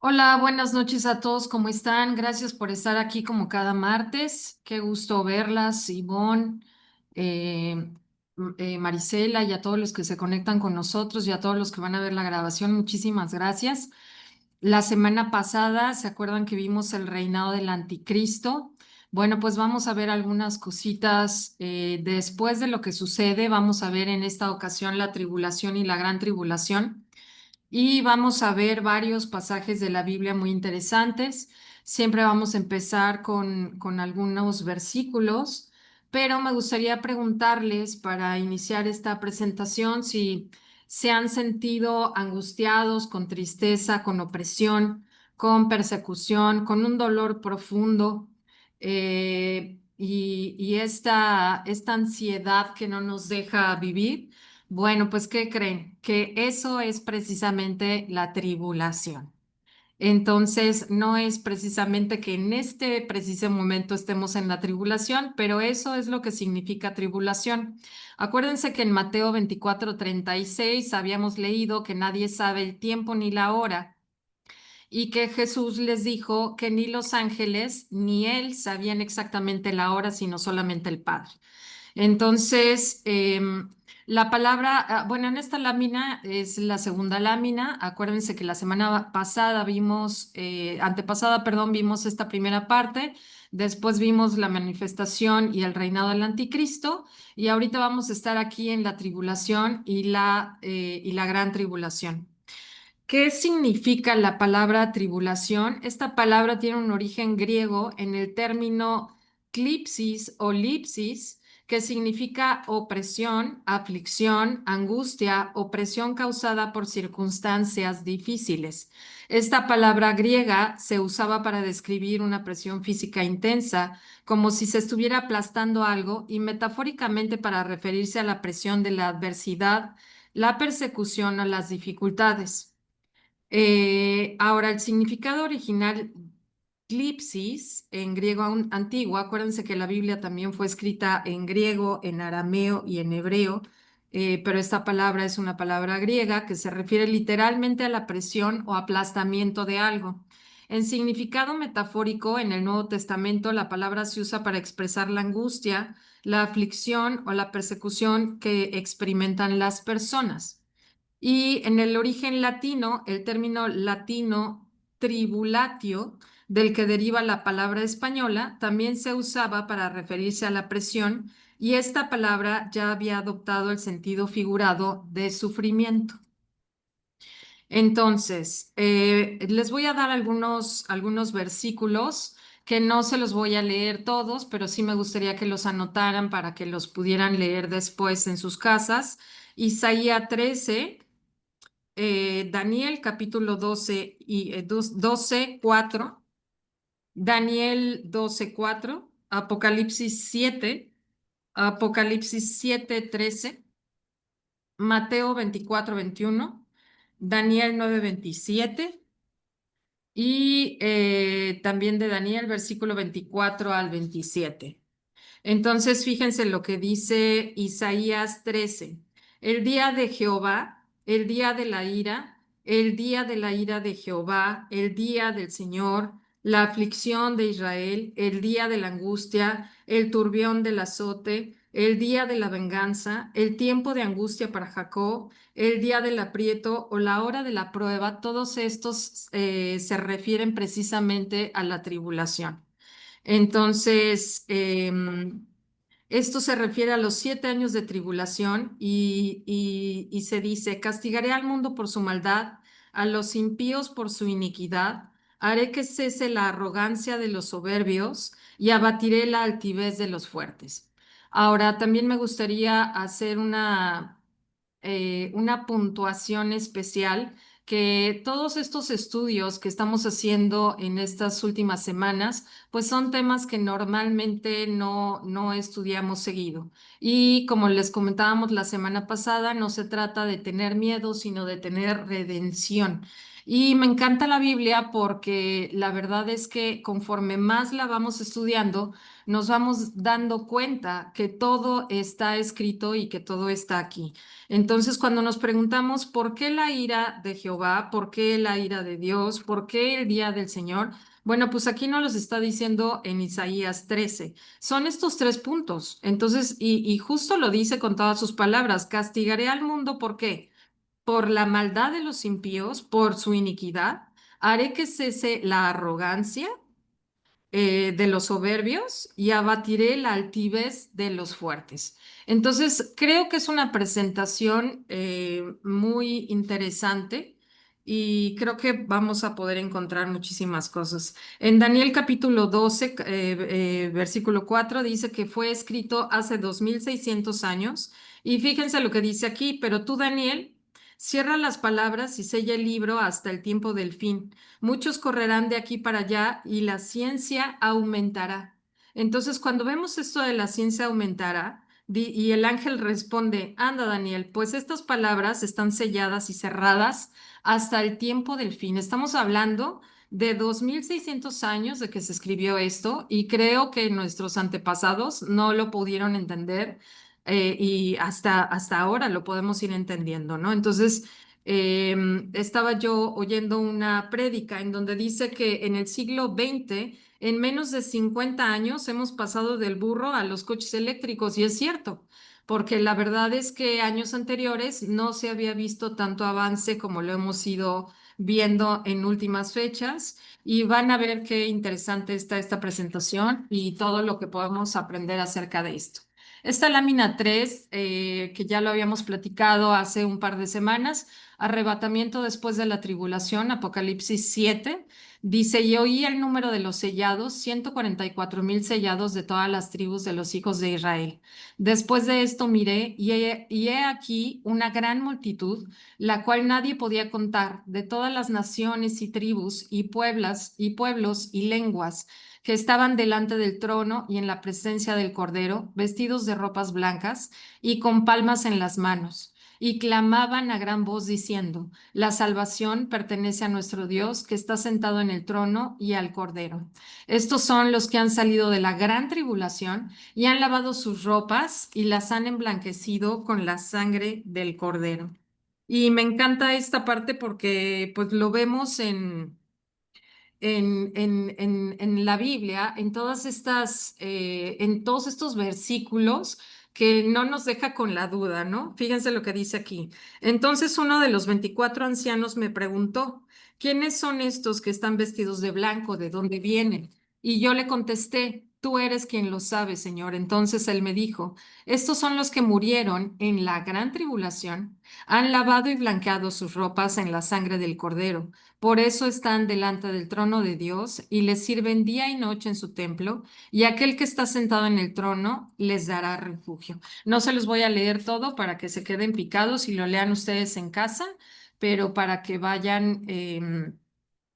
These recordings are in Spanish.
Hola, buenas noches a todos, ¿cómo están? Gracias por estar aquí como cada martes. Qué gusto verlas, Ivonne, eh, Marisela y a todos los que se conectan con nosotros y a todos los que van a ver la grabación. Muchísimas gracias. La semana pasada, ¿se acuerdan que vimos el reinado del anticristo? Bueno, pues vamos a ver algunas cositas después de lo que sucede. Vamos a ver en esta ocasión la tribulación y la gran tribulación. Y vamos a ver varios pasajes de la Biblia muy interesantes. Siempre vamos a empezar con algunos versículos, pero me gustaría preguntarles para iniciar esta presentación si se han sentido angustiados, con tristeza, con opresión, con persecución, con un dolor profundo y esta ansiedad que no nos deja vivir. Bueno, pues ¿qué creen? Que eso es precisamente la tribulación. Entonces, no es precisamente que en este preciso momento estemos en la tribulación, pero eso es lo que significa tribulación. Acuérdense que en Mateo 24:36 habíamos leído que nadie sabe el tiempo ni la hora y que Jesús les dijo que ni los ángeles ni él sabían exactamente la hora, sino solamente el Padre. Entonces, la palabra, bueno, en esta lámina es la segunda lámina. Acuérdense que la semana pasada vimos, antepasada, perdón, vimos esta primera parte. Después vimos la manifestación y el reinado del anticristo. Y ahorita vamos a estar aquí en la tribulación y la gran tribulación. ¿Qué significa la palabra tribulación? Esta palabra tiene un origen griego en el término clipsis o lipsis, que significa opresión, aflicción, angustia, opresión causada por circunstancias difíciles. Esta palabra griega se usaba para describir una presión física intensa, como si se estuviera aplastando algo, y metafóricamente para referirse a la presión de la adversidad, la persecución o las dificultades. Ahora, el significado original, clipsis, en griego antiguo, acuérdense que la Biblia también fue escrita en griego, en arameo y en hebreo, pero esta palabra es una palabra griega que se refiere literalmente a la presión o aplastamiento de algo. En significado metafórico, en el Nuevo Testamento, la palabra se usa para expresar la angustia, la aflicción o la persecución que experimentan las personas. Y en el origen latino, el término latino tribulatio, del que deriva la palabra española, también se usaba para referirse a la presión y esta palabra ya había adoptado el sentido figurado de sufrimiento. Entonces, les voy a dar algunos versículos que no se los voy a leer todos, pero sí me gustaría que los anotaran para que los pudieran leer después en sus casas. Isaías 13, Daniel capítulo 12 y 12, 4, Daniel 12 4, Apocalipsis 7 13, Mateo 24 21, Daniel 9 27 y también de Daniel versículo 24 al 27. Entonces, fíjense lo que dice Isaías 13. El día de Jehová, el día de la ira, el día de la ira de Jehová, el día del Señor, la aflicción de Israel, el día de la angustia, el turbión del azote, el día de la venganza, el tiempo de angustia para Jacob, el día del aprieto o la hora de la prueba, todos estos se refieren precisamente a la tribulación. Entonces, esto se refiere a los 7 años de tribulación y se dice, castigaré al mundo por su maldad, a los impíos por su iniquidad, haré que cese la arrogancia de los soberbios y abatiré la altivez de los fuertes. Ahora, también me gustaría hacer una puntuación especial que todos estos estudios que estamos haciendo en estas últimas semanas, pues son temas que normalmente no estudiamos seguido. Y como les comentábamos la semana pasada, no se trata de tener miedo, sino de tener redención. Y me encanta la Biblia porque la verdad es que conforme más la vamos estudiando, nos vamos dando cuenta que todo está escrito y que todo está aquí. Entonces, cuando nos preguntamos por qué la ira de Jehová, por qué la ira de Dios, por qué el día del Señor, bueno, pues aquí nos los está diciendo en Isaías 13. Son estos tres puntos. Entonces, y justo lo dice con todas sus palabras, castigaré al mundo, ¿por qué? Por la maldad de los impíos, por su iniquidad, haré que cese la arrogancia de los soberbios y abatiré la altivez de los fuertes. Entonces, creo que es una presentación muy interesante y creo que vamos a poder encontrar muchísimas cosas. En Daniel capítulo 12, versículo 4, dice que fue escrito hace 2600 años y fíjense lo que dice aquí, pero tú, Daniel, cierra las palabras y sella el libro hasta el tiempo del fin. Muchos correrán de aquí para allá y la ciencia aumentará. Entonces, cuando vemos esto de la ciencia aumentará, y el ángel responde, anda Daniel, pues estas palabras están selladas y cerradas hasta el tiempo del fin. Estamos hablando de 2600 años de que se escribió esto y creo que nuestros antepasados no lo pudieron entender y hasta ahora lo podemos ir entendiendo, ¿no? Entonces, estaba yo oyendo una prédica en donde dice que en el siglo XX, en menos de 50 años, hemos pasado del burro a los coches eléctricos, y es cierto, porque la verdad es que años anteriores no se había visto tanto avance como lo hemos ido viendo en últimas fechas, y van a ver qué interesante está esta presentación y todo lo que podemos aprender acerca de esto. Esta lámina 3, que ya lo habíamos platicado hace un par de semanas, arrebatamiento después de la tribulación, Apocalipsis 7, dice, y oí el número de los sellados, 144,000 sellados de todas las tribus de los hijos de Israel. Después de esto miré y he aquí una gran multitud, la cual nadie podía contar, de todas las naciones y tribus y pueblas y pueblos y lenguas que estaban delante del trono y en la presencia del Cordero, vestidos de ropas blancas y con palmas en las manos y clamaban a gran voz diciendo, la salvación pertenece a nuestro Dios que está sentado en el trono y al Cordero. Estos son los que han salido de la gran tribulación y han lavado sus ropas y las han emblanquecido con la sangre del Cordero. Y me encanta esta parte porque pues lo vemos en la Biblia, en todos estos versículos que no nos deja con la duda, ¿no? Fíjense lo que dice aquí. Entonces uno de los 24 ancianos me preguntó, ¿quiénes son estos que están vestidos de blanco? ¿De dónde vienen? Y yo le contesté, tú eres quien lo sabe, Señor. Entonces él me dijo, estos son los que murieron en la gran tribulación, han lavado y blanqueado sus ropas en la sangre del Cordero. Por eso están delante del trono de Dios y les sirven día y noche en su templo, y aquel que está sentado en el trono les dará refugio. No se los voy a leer todo para que se queden picados y lo lean ustedes en casa, pero para que vayan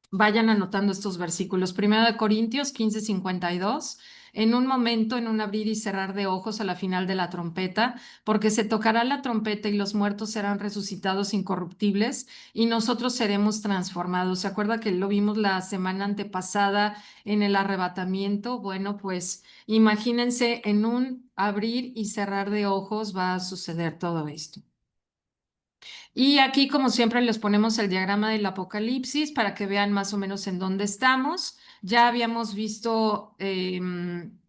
anotando estos versículos. Primero de Corintios 15:52. En un momento, en un abrir y cerrar de ojos a la final de la trompeta, porque se tocará la trompeta y los muertos serán resucitados incorruptibles y nosotros seremos transformados. ¿Se acuerda que lo vimos la semana antepasada en el arrebatamiento? Bueno, pues imagínense, en un abrir y cerrar de ojos va a suceder todo esto. Y aquí, como siempre, les ponemos el diagrama del Apocalipsis para que vean más o menos en dónde estamos. Ya habíamos visto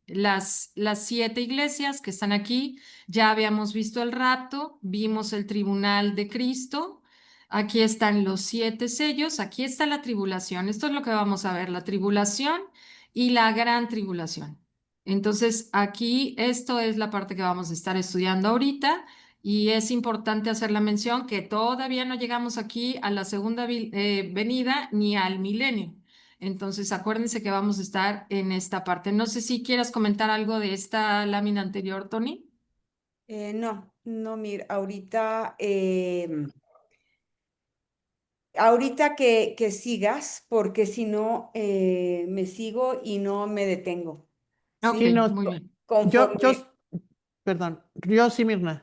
las 7 iglesias que están aquí, ya habíamos visto el rapto, vimos el tribunal de Cristo, aquí están los 7 sellos, aquí está la tribulación. Esto es lo que vamos a ver, la tribulación y la gran tribulación. Entonces, aquí esto es la parte que vamos a estar estudiando ahorita. Y es importante hacer la mención que todavía no llegamos aquí a la segunda venida ni al milenio. Entonces, acuérdense que vamos a estar en esta parte. No sé si quieras comentar algo de esta lámina anterior, Tony. No, no, mira, ahorita que sigas, porque si no, me sigo y no me detengo, Ok, Sí, ¿sí? no, muy bien. yo, Conforme, perdón, yo sí, Mirna.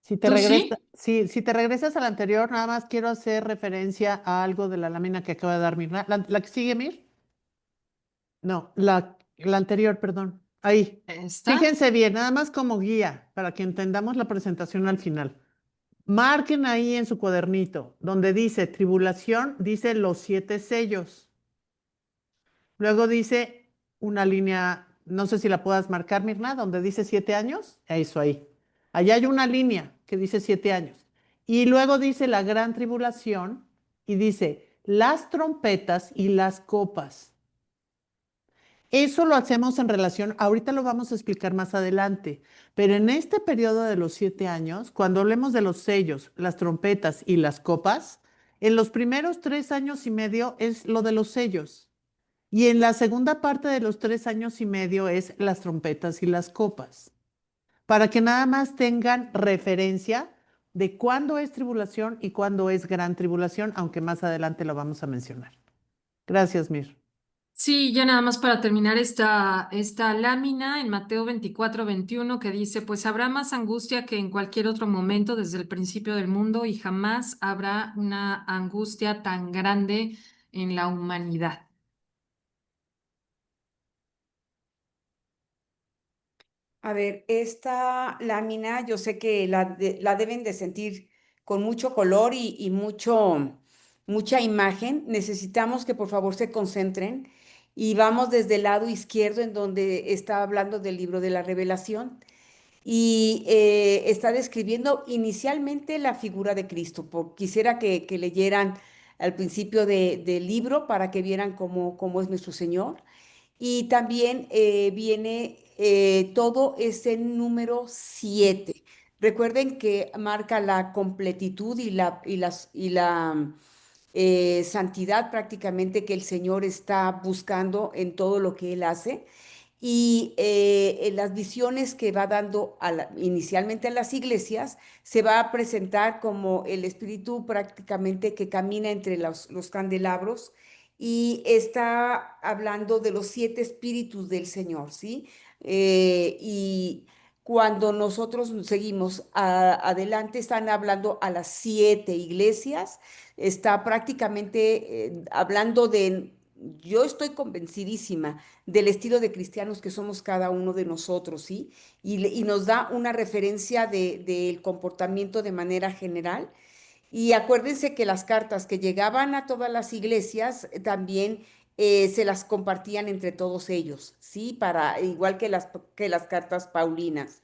Si te ¿Tú regresa, sí? sí, si te regresas al anterior, nada más quiero hacer referencia a algo de la lámina que acaba de dar Mir. ¿La que sigue, Mir? No, la anterior, perdón. Ahí. ¿Está? Fíjense bien, nada más como guía para que entendamos la presentación al final. Marquen ahí en su cuadernito, donde dice tribulación, dice los 7 sellos. Luego dice una línea, no sé si la puedas marcar, Mirna, donde dice 7 años. Eso ahí. Allá hay una línea que dice 7 años. Y luego dice la gran tribulación y dice las trompetas y las copas. Eso lo hacemos en relación, ahorita lo vamos a explicar más adelante, pero en este periodo de los 7 años, cuando hablemos de los sellos, las trompetas y las copas, en los primeros 3 años y medio es lo de los sellos. Y en la segunda parte de los 3 años y medio es las trompetas y las copas, para que nada más tengan referencia de cuándo es tribulación y cuándo es gran tribulación, aunque más adelante lo vamos a mencionar. Gracias, Mir. Sí, ya nada más para terminar esta lámina en Mateo 24-21 que dice, pues habrá más angustia que en cualquier otro momento desde el principio del mundo y jamás habrá una angustia tan grande en la humanidad. A ver, esta lámina yo sé que la deben de sentir con mucho color y mucha imagen. Necesitamos que por favor se concentren y vamos desde el lado izquierdo en donde está hablando del libro de la Revelación y está describiendo inicialmente la figura de Cristo. Quisiera que leyeran al principio del libro para que vieran cómo es nuestro Señor. Y también viene todo ese número 7. Recuerden que marca la completitud y la santidad prácticamente que el Señor está buscando en todo lo que Él hace. Y en las visiones que va dando inicialmente a las iglesias, se va a presentar como el Espíritu prácticamente que camina entre los candelabros y está hablando de los 7 espíritus del Señor, ¿sí? Y cuando nosotros seguimos adelante, están hablando a las 7 iglesias, está prácticamente hablando de, yo estoy convencidísima del estilo de cristianos que somos cada uno de nosotros, ¿sí? Y nos da una referencia del comportamiento de manera general y acuérdense que las cartas que llegaban a todas las iglesias también se las compartían entre todos ellos, ¿sí? Igual que las cartas paulinas.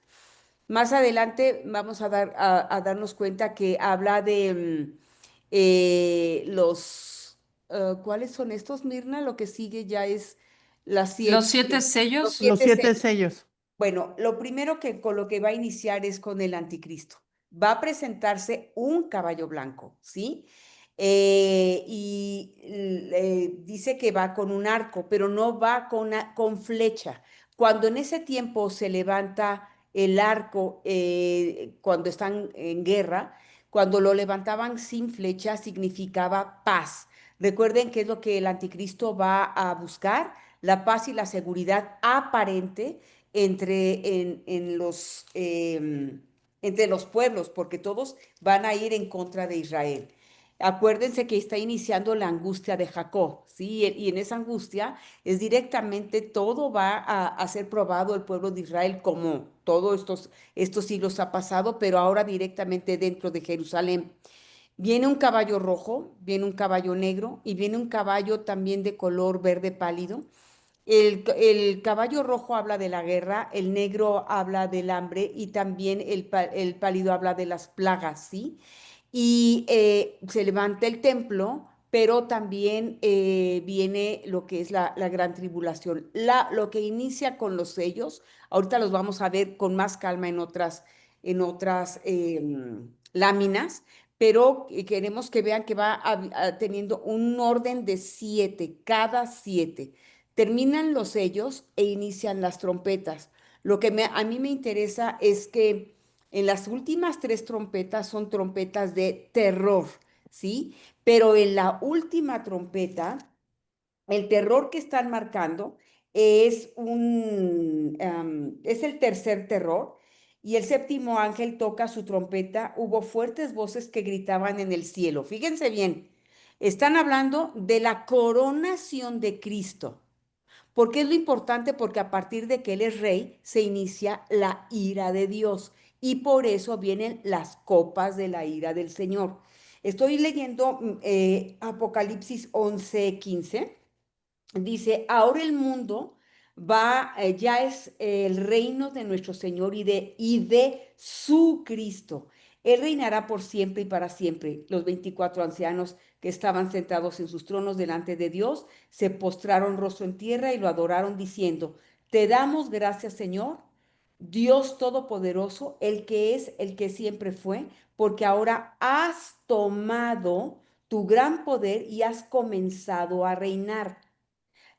Más adelante vamos a darnos cuenta que habla de ¿cuáles son estos, Mirna? Lo que sigue ya es las Los siete, 7 sellos. los Los siete siete sellos. sellos. Bueno, lo primero que con lo que va a iniciar es con el anticristo. Va a presentarse un caballo blanco, ¿sí? Dice que va con un arco, pero no va con flecha. Cuando en ese tiempo se levanta el arco, cuando están en guerra, cuando lo levantaban sin flecha, significaba paz. Recuerden que es lo que el anticristo va a buscar, la paz y la seguridad aparente entre los pueblos, porque todos van a ir en contra de Israel. Acuérdense que está iniciando la angustia de Jacob, ¿sí? Y en esa angustia es directamente todo va a ser probado el pueblo de Israel como todos estos siglos ha pasado, pero ahora directamente dentro de Jerusalén. Viene un caballo rojo, viene un caballo negro y viene un caballo también de color verde pálido. El caballo rojo habla de la guerra, el negro habla del hambre y también el pálido habla de las plagas, ¿sí? Y se levanta el templo, pero también viene lo que es la gran tribulación. Lo que inicia con los sellos, ahorita los vamos a ver con más calma en otras láminas, pero queremos que vean que va teniendo un orden de 7, cada 7. Terminan los sellos e inician las trompetas. Lo que a mí me interesa es que en las últimas 3 trompetas son trompetas de terror, ¿sí? Pero en la última trompeta, el terror que están marcando es el tercer terror y el séptimo ángel toca su trompeta, hubo fuertes voces que gritaban en el cielo. Fíjense bien, están hablando de la coronación de Cristo. ¿Por qué es lo importante? Porque a partir de que Él es rey, se inicia la ira de Dios y por eso vienen las copas de la ira del Señor. Estoy leyendo Apocalipsis 11:15. Dice, ahora el mundo ya es el reino de nuestro Señor y de su Cristo. Él reinará por siempre y para siempre. Los 24 ancianos que estaban sentados en sus tronos delante de Dios se postraron rostro en tierra y lo adoraron diciendo, te damos gracias, Señor, Dios Todopoderoso, el que es, el que siempre fue, porque ahora has tomado tu gran poder y has comenzado a reinar.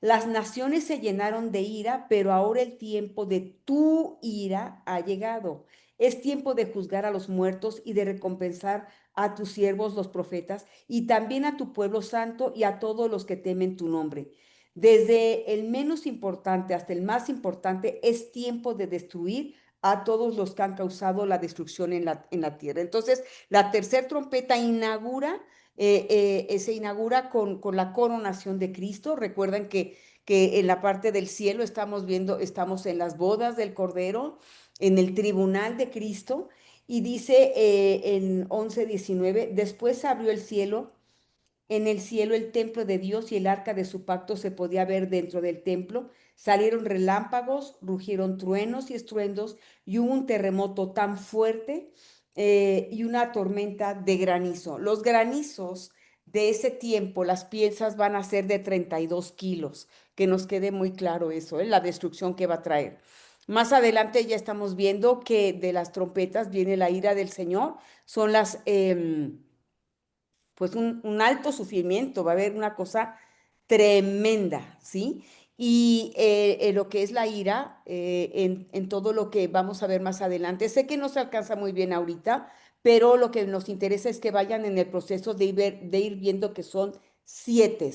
Las naciones se llenaron de ira, pero ahora el tiempo de tu ira ha llegado. Es tiempo de juzgar a los muertos y de recompensar a tus siervos los profetas y también a tu pueblo santo y a todos los que temen tu nombre. Desde el menos importante hasta el más importante, es tiempo de destruir a todos los que han causado la destrucción en la tierra. Entonces, la tercera trompeta se inaugura con la coronación de Cristo. Recuerden que en la parte del cielo estamos en las bodas del Cordero, en el tribunal de Cristo, y dice en 11:19, después abrió el cielo. En el cielo el templo de Dios y el arca de su pacto se podía ver dentro del templo. Salieron relámpagos, rugieron truenos y estruendos, y hubo un terremoto tan fuerte y una tormenta de granizo. Los granizos de ese tiempo, las piezas van a ser de 32 kilos, que nos quede muy claro eso, la destrucción que va a traer. Más adelante ya estamos viendo que de las trompetas viene la ira del Señor, son pues un alto sufrimiento, va a haber una cosa tremenda, ¿sí? Y lo que es la ira, en todo lo que vamos a ver más adelante, sé que no se alcanza muy bien ahorita, pero lo que nos interesa es que vayan en el proceso de ir viendo que son siete,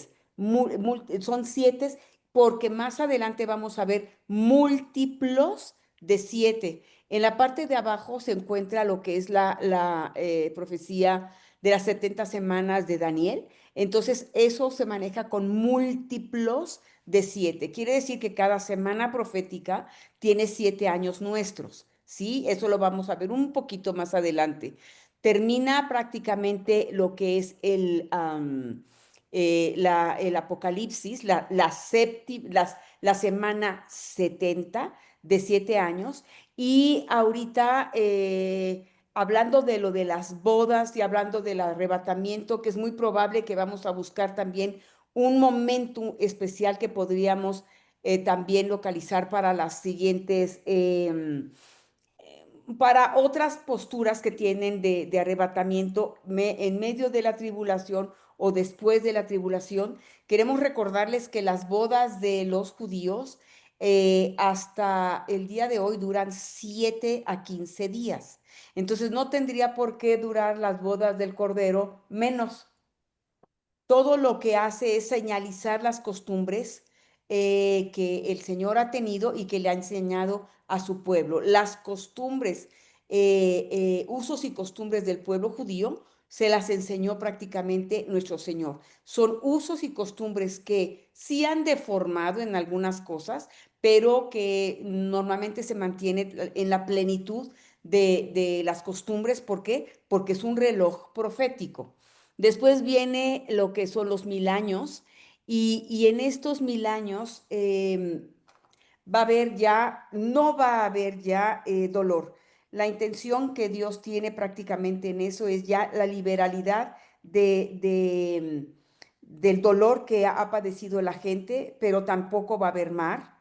son siete, porque más adelante vamos a ver múltiplos de siete. En la parte de abajo se encuentra lo que es la profecía de las 70 semanas de Daniel. Entonces, eso se maneja con múltiplos de 7. Quiere decir que cada semana profética tiene 7 años nuestros, ¿sí? Eso lo vamos a ver un poquito más adelante. Termina prácticamente lo que es el Apocalipsis, la semana 70 de 7 años. Y ahorita hablando de lo de las bodas y hablando del arrebatamiento, que es muy probable que vamos a buscar también un momento especial que podríamos también localizar para las siguientes, para otras posturas que tienen de arrebatamiento en medio de la tribulación o después de la tribulación. Queremos recordarles que las bodas de los judíos hasta el día de hoy duran 7 a 15 días. Entonces no tendría por qué durar las bodas del Cordero menos. Todo lo que hace es señalizar las costumbres que el Señor ha tenido y que le ha enseñado a su pueblo. Las costumbres, usos y costumbres del pueblo judío se las enseñó prácticamente nuestro Señor. Son usos y costumbres que sí han deformado en algunas cosas, pero que normalmente se mantiene en la plenitud de las costumbres. ¿Por qué? Porque es un reloj profético. Después viene lo que son los 1000 años y en estos 1000 años va a haber ya, no va a haber ya dolor. La intención que Dios tiene prácticamente en eso es ya la liberalidad del dolor que ha padecido la gente, pero tampoco va a haber mar,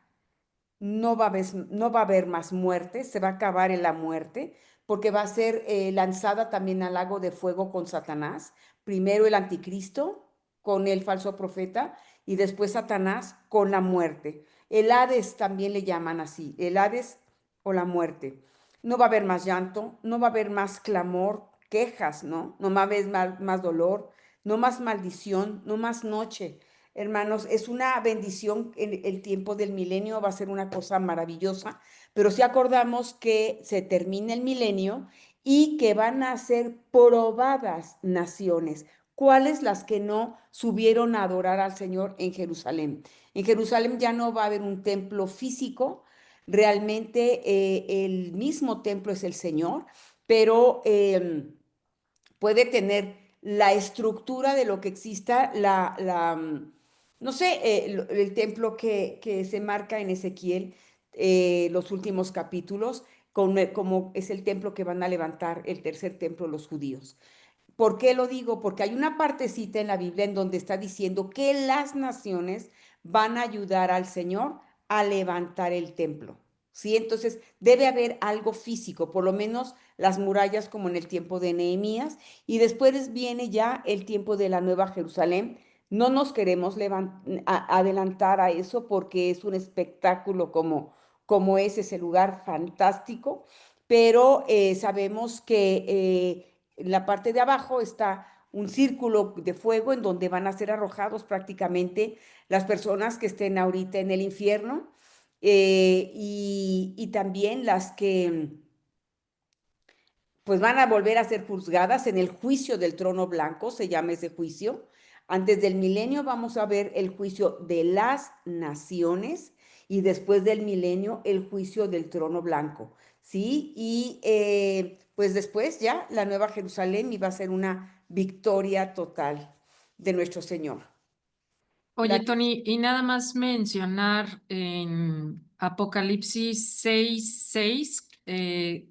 no va a haber más muerte, se va a acabar en la muerte, porque va a ser lanzada también al lago de fuego con Satanás, primero el anticristo con el falso profeta y después Satanás con la muerte. El Hades también le llaman así, el Hades o la muerte. No va a haber más llanto, no va a haber más clamor, quejas, ¿no? No va a haber más dolor, no más maldición, no más noche. hermanos, es una bendición. En el tiempo del milenio va a ser una cosa maravillosa, pero si acordamos que se termina el milenio y que van a ser probadas naciones. ¿Cuáles? Las que no subieron a adorar al Señor en Jerusalén. En Jerusalén ya no va a haber un templo físico, realmente el mismo templo es el Señor, pero puede tener la estructura de lo que exista, no sé, el templo que se marca en Ezequiel, los últimos capítulos, como es el templo que van a levantar, el tercer templo, los judíos. ¿Por qué lo digo? Porque hay una partecita en la Biblia en donde está diciendo que las naciones van a ayudar al Señor a levantar el templo. ¿Sí? Entonces debe haber algo físico, por lo menos las murallas como en el tiempo de Nehemías, y después viene ya el tiempo de la Nueva Jerusalén. No nos queremos adelantar a eso porque es un espectáculo como es ese lugar fantástico, pero sabemos que en la parte de abajo está un círculo de fuego en donde van a ser arrojados prácticamente las personas que estén ahorita en el infierno, y también las que pues van a volver a ser juzgadas en el juicio del trono blanco, se llama ese juicio. Antes del milenio vamos a ver el juicio de las naciones y después del milenio el juicio del trono blanco, ¿sí? Y pues después ya la Nueva Jerusalén iba a ser una victoria total de nuestro Señor. Oye, La, Tony, y nada más mencionar en Apocalipsis 6:6,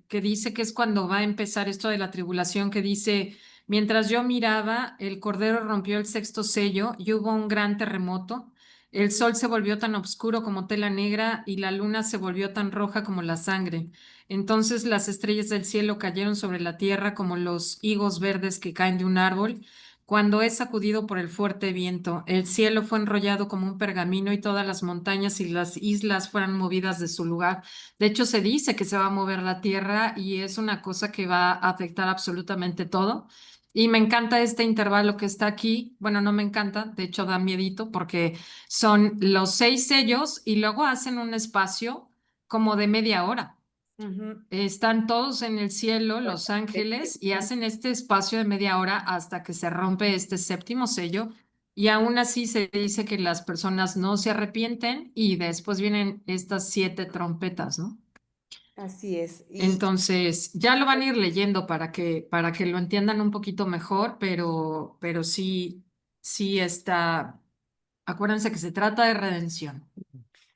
que dice que es cuando va a empezar esto de la tribulación, que dice, mientras yo miraba, el Cordero rompió el sexto sello y hubo un gran terremoto. El sol se volvió tan oscuro como tela negra y la luna se volvió tan roja como la sangre. Entonces las estrellas del cielo cayeron sobre la tierra como los higos verdes que caen de un árbol cuando es sacudido por el fuerte viento. El cielo fue enrollado como un pergamino y todas las montañas y las islas fueron movidas de su lugar. De hecho, se dice que se va a mover la tierra y es una cosa que va a afectar absolutamente todo. Y me encanta este intervalo que está aquí. Bueno, no me encanta, de hecho da miedito porque son los 6 sellos y luego hacen un espacio como de media hora. Ujú. Están todos en el cielo, los ángeles, y hacen este espacio de media hora hasta que se rompe este séptimo sello. Y aún así se dice que las personas no se arrepienten y después vienen estas 7 trompetas, ¿no? Así es. Entonces, ya lo van a ir leyendo para que lo entiendan un poquito mejor, pero sí, sí está. Acuérdense que se trata de redención.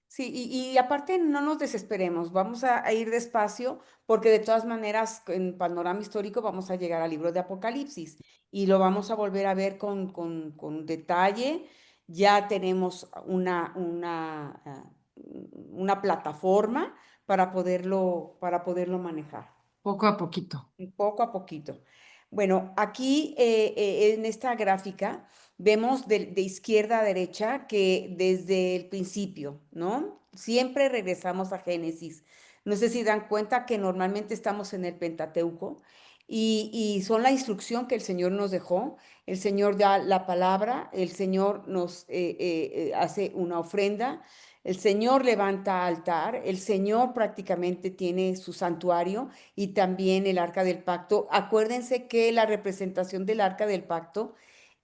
Sí, y aparte no nos desesperemos, vamos a ir despacio porque de todas maneras en panorama histórico vamos a llegar al libro de Apocalipsis y lo vamos a volver a ver con detalle. Ya tenemos una plataforma para poderlo manejar Poco a poquito. poco a poquito. Bueno, aquí en esta gráfica vemos de izquierda a derecha que desde el principio, ¿no? Siempre regresamos a Génesis. No sé si dan cuenta que normalmente estamos en el Pentateuco y son la instrucción que el Señor nos dejó. El Señor da la palabra, el Señor nos hace una ofrenda, el Señor levanta altar, el Señor prácticamente tiene su santuario y también el arca del pacto. Acuérdense que la representación del arca del pacto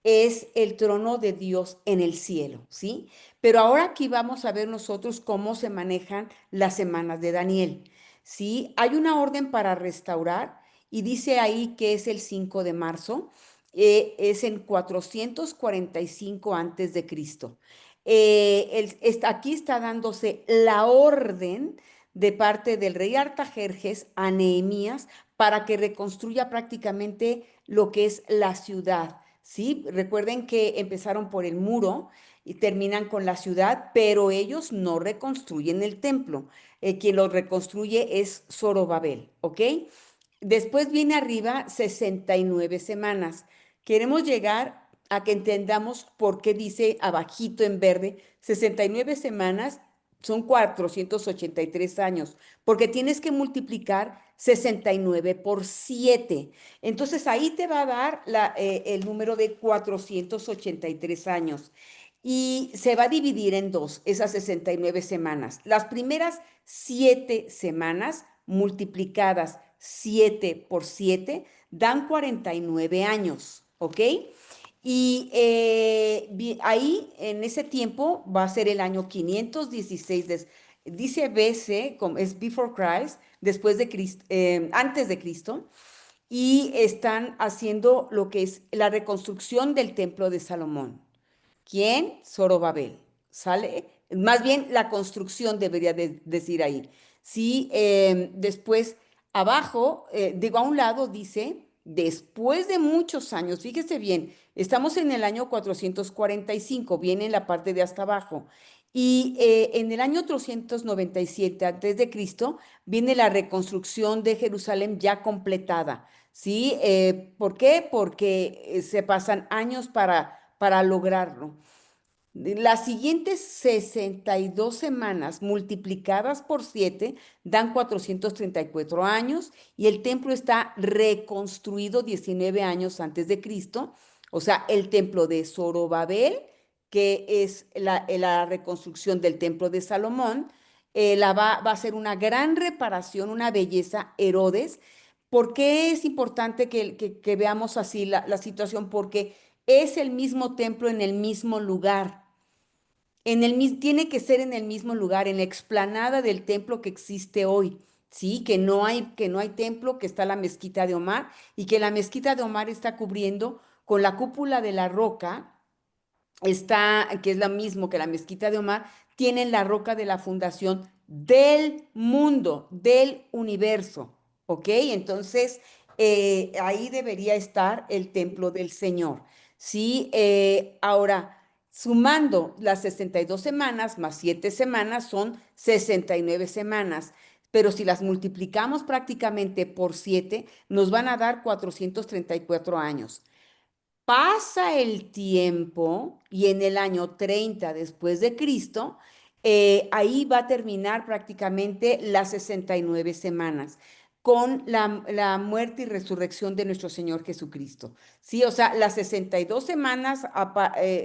es el trono de Dios en el cielo, ¿sí? Pero ahora aquí vamos a ver nosotros cómo se manejan las semanas de Daniel, ¿sí? Hay una orden para restaurar y dice ahí que es el 5 de marzo, es en 445 antes de Cristo. Aquí está dándose la orden de parte del rey Artajerjes a Nehemías para que reconstruya prácticamente lo que es la ciudad, ¿sí? Recuerden que empezaron por el muro y terminan con la ciudad, pero ellos no reconstruyen el templo. Quien lo reconstruye es Zorobabel, ¿ok? Después viene arriba 69 semanas. Queremos llegar a que entendamos por qué dice abajito en verde 69 semanas son 483 años, porque tienes que multiplicar 69 por 7. Entonces ahí te va a dar el número de 483 años. y se va a dividir en dos, esas 69 semanas. Las primeras 7 semanas multiplicadas 7 por 7 dan 49 años, ¿ok? Y ahí, en ese tiempo, va a ser el año 516, dice BC, como es Before Christ, después de Cristo, antes de Cristo, y están haciendo lo que es la reconstrucción del templo de Salomón. ¿Quién? Zorobabel. ¿Sale? Más bien la construcción debería decir ahí. Sí, después abajo, digo a un lado dice, después de muchos años, fíjese bien, estamos en el año 445, viene en la parte de hasta abajo. Y en el año 397 antes de Cristo viene la reconstrucción de Jerusalén ya completada. ¿Sí? ¿Por qué? Porque se pasan años para lograrlo. Las siguientes 62 semanas multiplicadas por 7 dan 434 años y el templo está reconstruido 19 años antes de Cristo. O sea, el templo de Zorobabel, que es la reconstrucción del templo de Salomón, va a ser una gran reparación, una belleza, Herodes. ¿Por qué es importante que veamos así la situación? Porque es el mismo templo en el mismo lugar. Tiene que ser en el mismo lugar, en la explanada del templo que existe hoy, ¿sí? Que no hay templo, que está la mezquita de Omar y que la mezquita de Omar está cubriendo con la cúpula de la roca, que es lo mismo que la mezquita de Omar, tienen la roca de la fundación del mundo, del universo, ¿ok? Entonces, ahí debería estar el templo del Señor, ¿sí? Ahora, sumando las 62 semanas más 7 semanas son 69 semanas. Pero si las multiplicamos prácticamente por 7, nos van a dar 434 años. Pasa el tiempo y en el año 30 después de Cristo, ahí va a terminar prácticamente las 69 semanas con la muerte y resurrección de nuestro Señor Jesucristo. Sí, o sea, las 62 semanas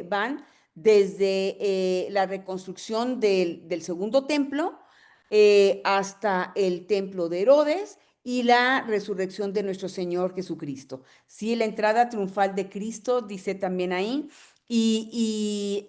van desde la reconstrucción del segundo templo hasta el templo de Herodes y la resurrección de nuestro Señor Jesucristo. Sí, la entrada triunfal de Cristo, dice también ahí, y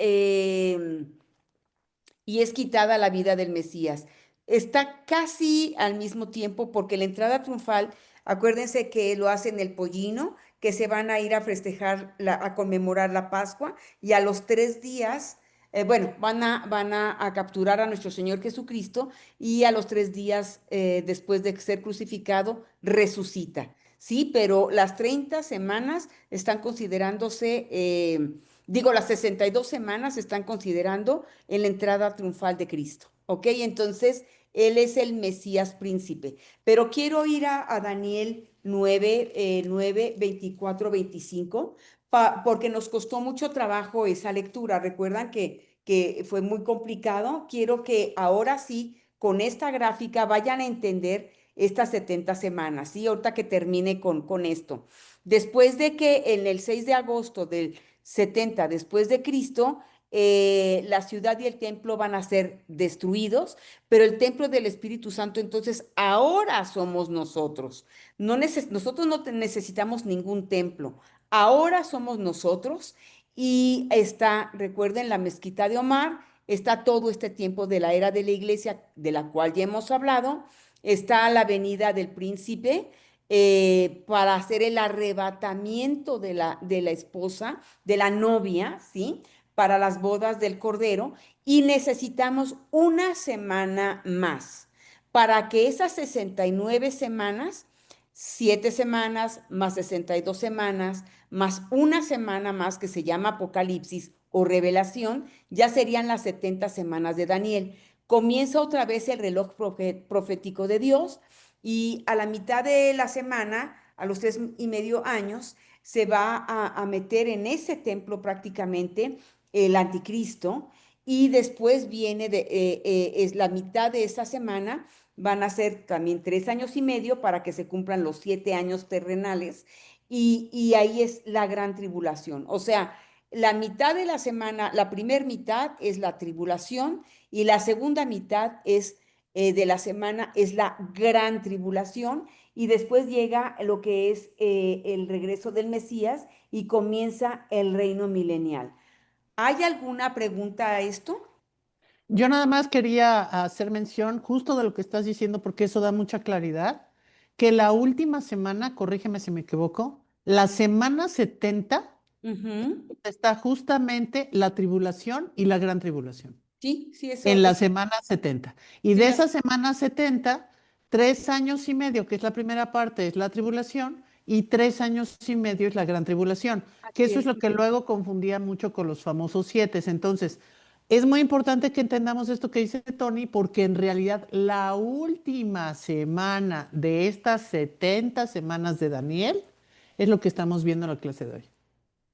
es quitada la vida del Mesías. Está casi al mismo tiempo porque la entrada triunfal, acuérdense que lo hacen el pollino, que se van a ir a festejar, a conmemorar la Pascua, y a los 3 días, bueno, van a capturar a nuestro Señor Jesucristo, y a los 3 días después de ser crucificado, resucita. Sí, pero las 30 semanas están considerándose, digo, las 62 semanas están considerando en la entrada triunfal de Cristo, ¿ok? Entonces, Él es el Mesías príncipe. Pero quiero ir a Daniel 9, 24, 25, porque nos costó mucho trabajo esa lectura. Recuerdan que fue muy complicado. Quiero que ahora sí, con esta gráfica, vayan a entender estas 70 semanas, ¿sí? Ahorita que termine con esto. Después de que en el 6 de agosto del 70 después de Cristo, la ciudad y el templo van a ser destruidos, pero el templo del Espíritu Santo, entonces ahora somos nosotros. Nosotros no necesitamos ningún templo. Ahora somos nosotros y está, recuerden, la mezquita de Omar, está todo este tiempo de la era de la iglesia, de la cual ya hemos hablado, está la venida del príncipe, para hacer el arrebatamiento de la esposa, de la novia, ¿sí? Para las bodas del Cordero, y necesitamos una semana más para que esas 69 semanas, 7 semanas más 62 semanas, más una semana más que se llama Apocalipsis o Revelación, ya serían las 70 semanas de Daniel. Comienza otra vez el reloj profético de Dios, y a la mitad de la semana, a los 3 y medio años, se va a meter en ese templo prácticamente el anticristo, y después es la mitad de esa semana, van a ser también 3 años y medio para que se cumplan los 7 años terrenales, y ahí es la gran tribulación. O sea, La mitad de la semana, la primera mitad es la tribulación y la segunda mitad es de la semana es la gran tribulación y después llega lo que es el regreso del Mesías y comienza el reino milenial. ¿Hay alguna pregunta a esto? Yo nada más quería hacer mención justo de lo que estás diciendo porque eso da mucha claridad, que la última semana, corrígeme si me equivoco, la semana 70 Ujú. está justamente la tribulación y la gran tribulación, Sí, sí, eso en la es. semana 70. Y Sí, de esa semana 70, 3 años y medio, que es la primera parte, es la tribulación, y 3 años y medio es la gran tribulación, que así eso es es. lo que luego confundía mucho con los famosos siete. Entonces, es muy importante que entendamos esto que dice Tony, porque en realidad la última semana de estas 70 semanas de Daniel es lo que estamos viendo en la clase de hoy.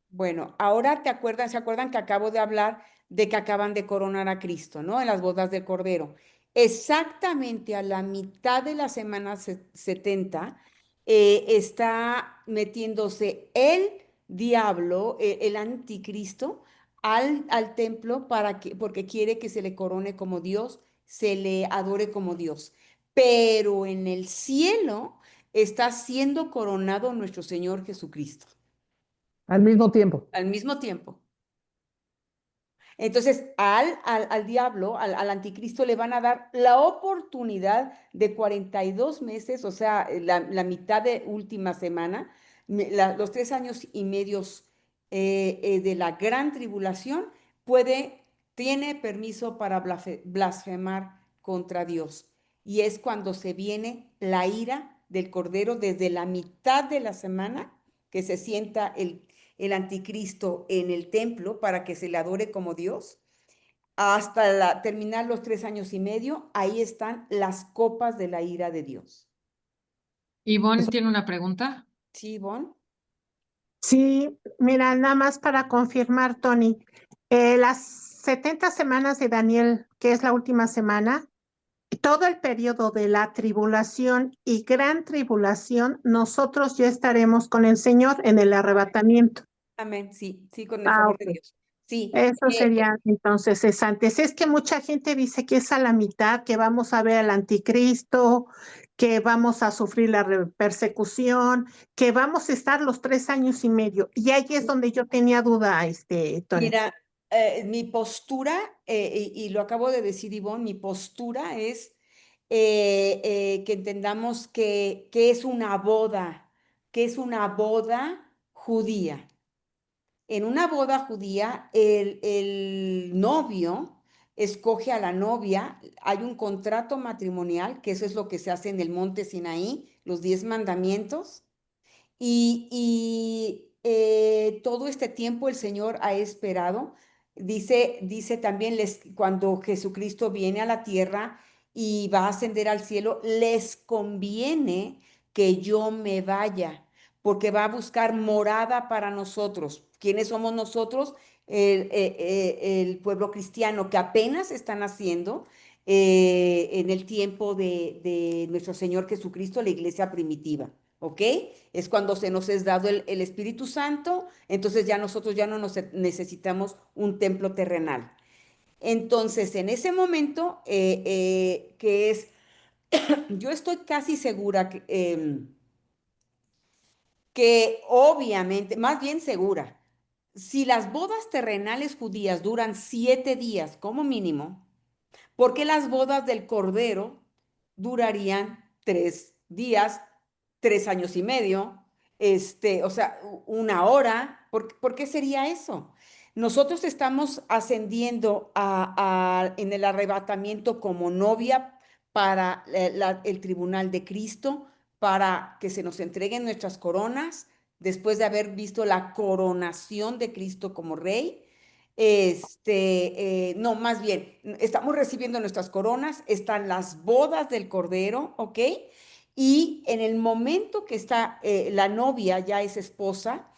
Bueno, ahora se acuerdan que acabo de hablar de que acaban de coronar a Cristo, ¿no? En las bodas del Cordero. Exactamente a la mitad de la semana 70 está metiéndose el diablo, el anticristo, al templo porque quiere que se le corone como Dios, se le adore como Dios. Pero en el cielo está siendo coronado nuestro Señor Jesucristo Al mismo tiempo. al mismo tiempo. Entonces, al diablo, al anticristo, le van a dar la oportunidad de 42 meses, o sea, la mitad de última semana, los 3 años y medios de la gran tribulación, tiene permiso para blasfemar contra Dios. Y es cuando se viene la ira del Cordero desde la mitad de la semana que se sienta el anticristo en el templo para que se le adore como Dios, hasta terminar los 3 años y medio, ahí están las copas de la ira de Dios. Ivonne tiene una pregunta. ¿Sí, Ivonne? Sí, mira, nada más para confirmar, Tony, las 70 semanas de Daniel, que es la última semana, todo el periodo de la tribulación y gran tribulación, nosotros ya estaremos con el Señor en el arrebatamiento. Amén, sí, sí, con el Ah, favor de ok. Dios. Sí, Eso sería entonces es antes. Es que mucha gente dice que es a la mitad, que vamos a ver al anticristo, que vamos a sufrir la persecución, que vamos a estar los 3 años y medio. Y ahí es donde yo tenía duda, Tony. mira, mi postura, y lo acabo de decir, Ivonne, mi postura es que entendamos que que es una boda judía. En una boda judía, el novio escoge a la novia, hay un contrato matrimonial, que eso es lo que se hace en el monte Sinaí, los 10 mandamientos, y todo este tiempo el Señor ha esperado. Dice también cuando Jesucristo viene a la tierra y va a ascender al cielo, les conviene que yo me vaya, porque va a buscar morada para nosotros. ¿Quiénes somos nosotros? El pueblo cristiano que apenas están haciendo en el tiempo de nuestro Señor Jesucristo, la iglesia primitiva. ¿Ok? Es cuando se nos es dado el Espíritu Santo, entonces ya nosotros ya no necesitamos un templo terrenal. Entonces, en ese momento, yo estoy casi segura que obviamente, más bien segura, si las bodas terrenales judías duran 7 días como mínimo, ¿por qué las bodas del Cordero durarían 3 días, 3 años y medio? O sea, una hora. ¿Por qué sería eso? Nosotros estamos ascendiendo en el arrebatamiento como novia para el tribunal de Cristo, para que se nos entreguen nuestras coronas después de haber visto la coronación de Cristo como rey. No, más bien, estamos recibiendo nuestras coronas, están las bodas del Cordero, ¿ok? Y en el momento que está la novia, ya es esposa,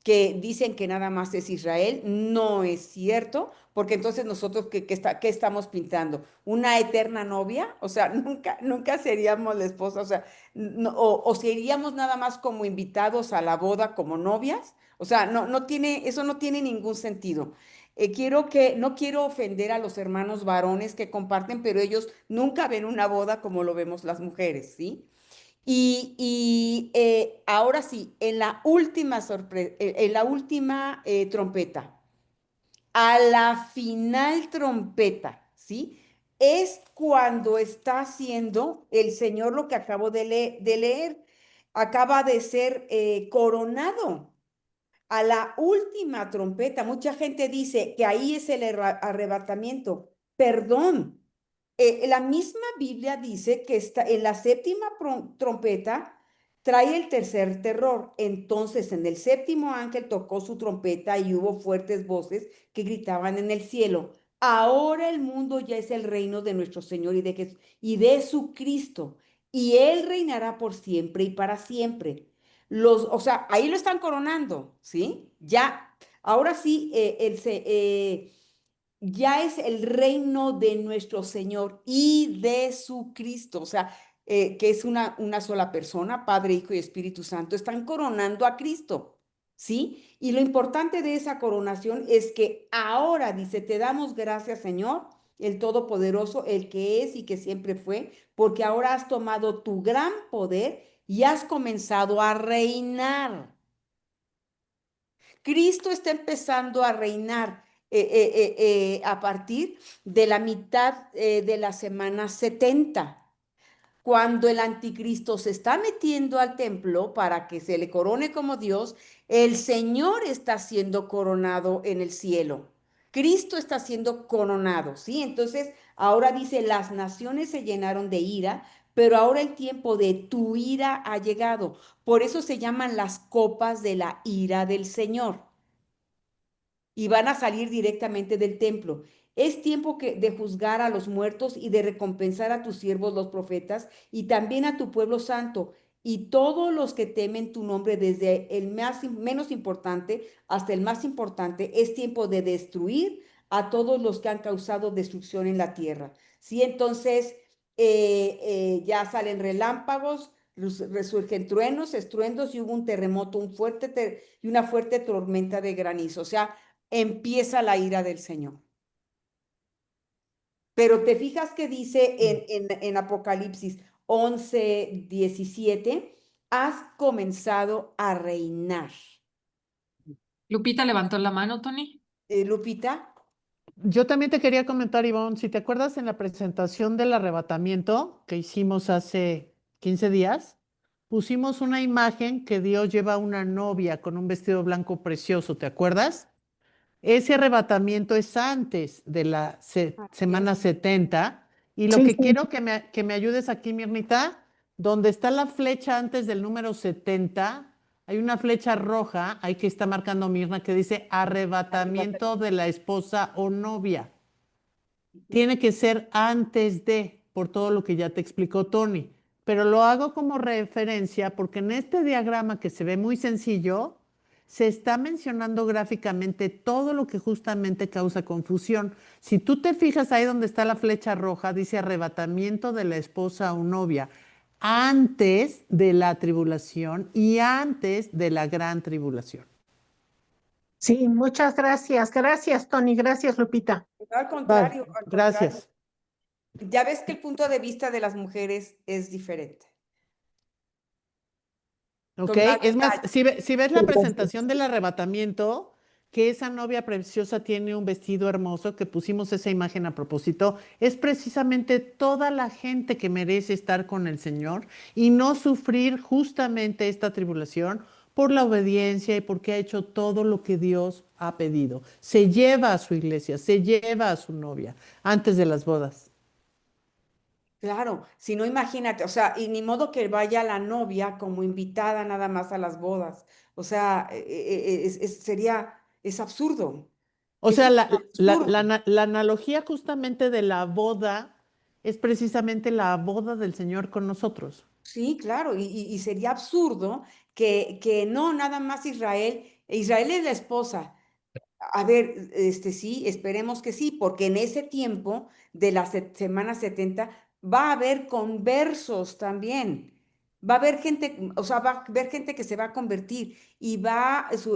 que dicen que nada más es Israel, no es cierto, porque entonces nosotros, ¿qué estamos pintando? ¿Una eterna novia? O sea, nunca seríamos la esposa, o sea, o seríamos nada más como invitados a la boda como novias, O sea, eso no tiene ningún sentido. No quiero ofender a los hermanos varones que comparten, pero ellos nunca ven una boda como lo vemos las mujeres, ¿sí? Ahora sí, en la última trompeta, a la final trompeta, ¿sí? Es cuando está haciendo el Señor lo que acabo de leer. Acaba de ser coronado a la última trompeta. Mucha gente dice que ahí es el arrebatamiento. Perdón, la misma Biblia dice que está en la séptima trompeta trae el tercer terror. Entonces, en el séptimo ángel tocó su trompeta y hubo fuertes voces que gritaban en el cielo. Ahora el mundo ya es el reino de nuestro Señor y de su Cristo, y Él reinará por siempre y para siempre. O sea, ahí lo están coronando, ¿sí? Ya, ahora sí, ya es el reino de nuestro Señor y de su Cristo, o sea, que es una sola persona, Padre, Hijo y Espíritu Santo, están coronando a Cristo, ¿sí? Y lo importante de esa coronación es que ahora dice, te damos gracias, Señor, el Todopoderoso, el que es y que siempre fue, porque ahora has tomado tu gran poder y has comenzado a reinar. Cristo está empezando a reinar a partir de la mitad de la semana 70, cuando el anticristo se está metiendo al templo para que se le corone como Dios. El Señor está siendo coronado en el cielo. Cristo está siendo coronado, ¿sí? Entonces, ahora dice, las naciones se llenaron de ira, pero ahora el tiempo de tu ira ha llegado. Por eso se llaman las copas de la ira del Señor y van a salir directamente del templo. Es tiempo de juzgar a los muertos y de recompensar a tus siervos los profetas y también a tu pueblo santo y todos los que temen tu nombre, desde el menos importante hasta el más importante. Es tiempo de destruir a todos los que han causado destrucción en la tierra. Sí, entonces ya salen relámpagos, resurgen truenos, estruendos y hubo un terremoto, y una fuerte tormenta de granizo. O sea, empieza la ira del Señor. Pero te fijas que dice en Apocalipsis 11:17, has comenzado a reinar. Lupita levantó la mano, Tony. Lupita, Yo también te quería comentar, Ivonne, si te acuerdas en la presentación del arrebatamiento que hicimos hace 15 días, pusimos una imagen que Dios lleva a una novia con un vestido blanco precioso, ¿te acuerdas? Ese arrebatamiento es antes de la así semana es. 70. Y lo Sí, que sí. quiero que me ayudes aquí, Mirnita, donde está la flecha antes del número 70, hay una flecha roja, ahí que está marcando Mirna, que dice arrebatamiento de la esposa o novia. Tiene que ser antes de, por todo lo que ya te explicó Tony. Pero lo hago como referencia porque en este diagrama que se ve muy sencillo, se está mencionando gráficamente todo lo que justamente causa confusión. Si tú te fijas ahí donde está la flecha roja, dice arrebatamiento de la esposa o novia, antes de la tribulación y antes de la gran tribulación. Sí, muchas gracias. Gracias, Tony. Gracias, Lupita. Al Vale, contrario, al contrario. gracias. Ya ves que el punto de vista de las mujeres es diferente, Ok, con más es más, detalle. si ves Sí, la gracias. presentación del arrebatamiento, que esa novia preciosa tiene un vestido hermoso, que pusimos esa imagen a propósito, es precisamente toda la gente que merece estar con el Señor y no sufrir justamente esta tribulación por la obediencia y porque ha hecho todo lo que Dios ha pedido. Se lleva a su iglesia, se lleva a su novia antes de las bodas. Claro, si no, imagínate, o sea, y ni modo que vaya la novia como invitada nada más a las bodas. O sea, es absurdo. O Es sea, un absurdo. la analogía justamente de la boda es precisamente la boda del Señor con nosotros. Sí, claro, y sería absurdo que no, nada más Israel. Israel es la esposa. A ver, sí, esperemos que sí, porque en ese tiempo de la semana 70 va a haber conversos también. Va a haber gente, o sea, va a haber gente que se va a convertir y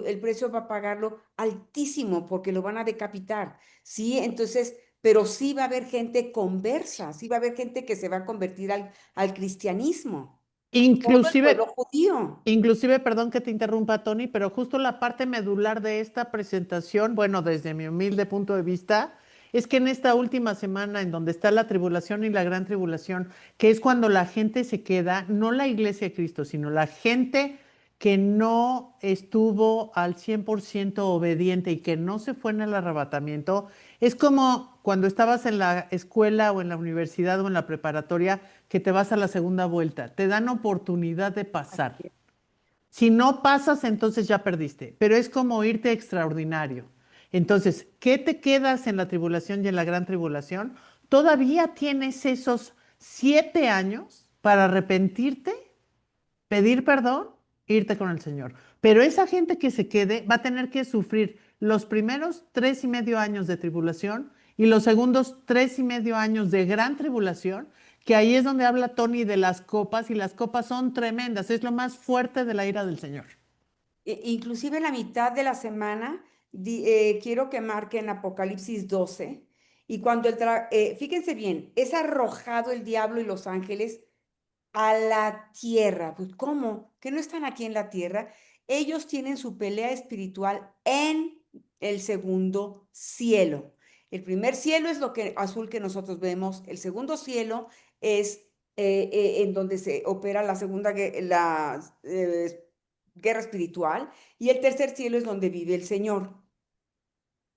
el precio va a pagarlo altísimo porque lo van a decapitar, ¿sí? Entonces, pero sí va a haber gente conversa, sí va a haber gente que se va a convertir al cristianismo. Todo el pueblo Inclusive, judío. inclusive, perdón que te interrumpa, Tony, pero justo la parte medular de esta presentación, bueno, desde mi humilde punto de vista, es que en esta última semana en donde está la tribulación y la gran tribulación, que es cuando la gente se queda, no la iglesia de Cristo, sino la gente que no estuvo al 100% obediente y que no se fue en el arrebatamiento, es como cuando estabas en la escuela o en la universidad o en la preparatoria que te vas a la segunda vuelta, te dan oportunidad de Así pasar. es. Si no pasas, entonces ya perdiste, pero es como irte extraordinario. Entonces, ¿qué te quedas en la tribulación y en la gran tribulación? Todavía tienes esos 7 años para arrepentirte, pedir perdón, irte con el Señor. Pero esa gente que se quede va a tener que sufrir los primeros 3 y medio años de tribulación y los segundos 3 y medio años de gran tribulación, que ahí es donde habla Tony de las copas, y las copas son tremendas, es lo más fuerte de la ira del Señor. Inclusive la mitad de la semana, quiero que marquen Apocalipsis 12, y cuando fíjense bien, es arrojado el diablo y los ángeles a la tierra. Pues, ¿cómo? ¿Que no están aquí en la tierra? Ellos tienen su pelea espiritual en el segundo cielo. El primer cielo es lo que azul que nosotros vemos. El segundo cielo es en donde se opera la guerra espiritual. Y el tercer cielo es donde vive el Señor.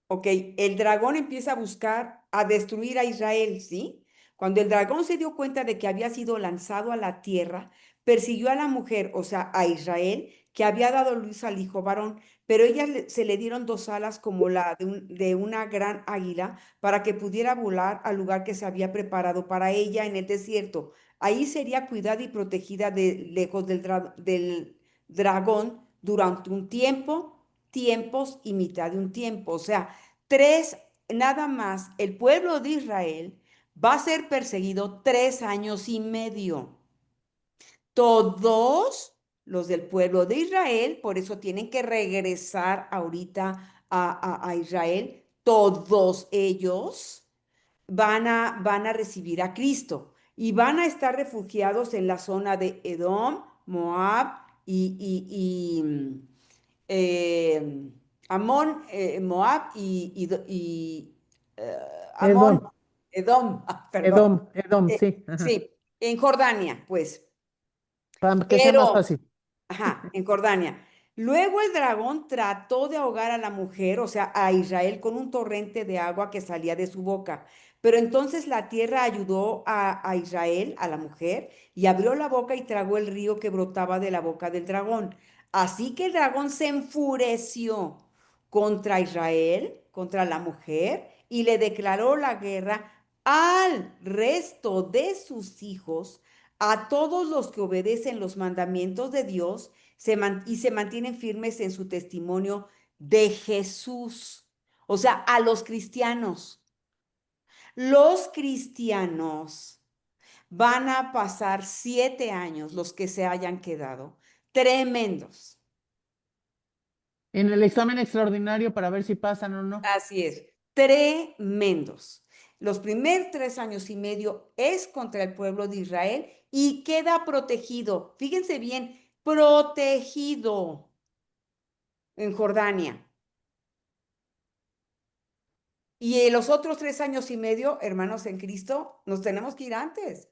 Ok, el dragón empieza a buscar, a destruir a Israel, ¿sí? Cuando el dragón se dio cuenta de que había sido lanzado a la tierra, persiguió a la mujer, o sea, a Israel, que había dado luz al hijo varón, pero ella se le dieron dos alas como la de una gran águila para que pudiera volar al lugar que se había preparado para ella en el desierto. Ahí sería cuidada y protegida lejos del dragón durante un tiempo, tiempos y mitad de un tiempo, o sea, tres, nada más, el pueblo de Israel va a ser perseguido 3 años y medio. Todos los del pueblo de Israel, por eso tienen que regresar ahorita a Israel, todos ellos van a recibir a Cristo y van a estar refugiados en la zona de Edom, Moab eh, Amón, Moab eh, Amón, Edom, Edom, perdón. Edom, Edom, sí, ajá. Sí, en Jordania, pues. Para que sea más Pero, fácil. ajá, en Jordania. Luego el dragón trató de ahogar a la mujer, o sea, a Israel, con un torrente de agua que salía de su boca. Pero entonces la tierra ayudó a Israel, a la mujer, y abrió la boca y tragó el río que brotaba de la boca del dragón. Así que el dragón se enfureció contra Israel, contra la mujer, y le declaró la guerra al resto de sus hijos, a todos los que obedecen los mandamientos de Dios y se mantienen firmes en su testimonio de Jesús. O sea, a los cristianos. Los cristianos van a pasar 7 años, los que se hayan quedado, tremendos. En el examen extraordinario para ver si pasan o no. Así es, tremendos. Los primeros 3 años y medio es contra el pueblo de Israel y queda protegido. Fíjense bien, protegido en Jordania. Y en los otros 3 años y medio, hermanos en Cristo, nos tenemos que ir antes.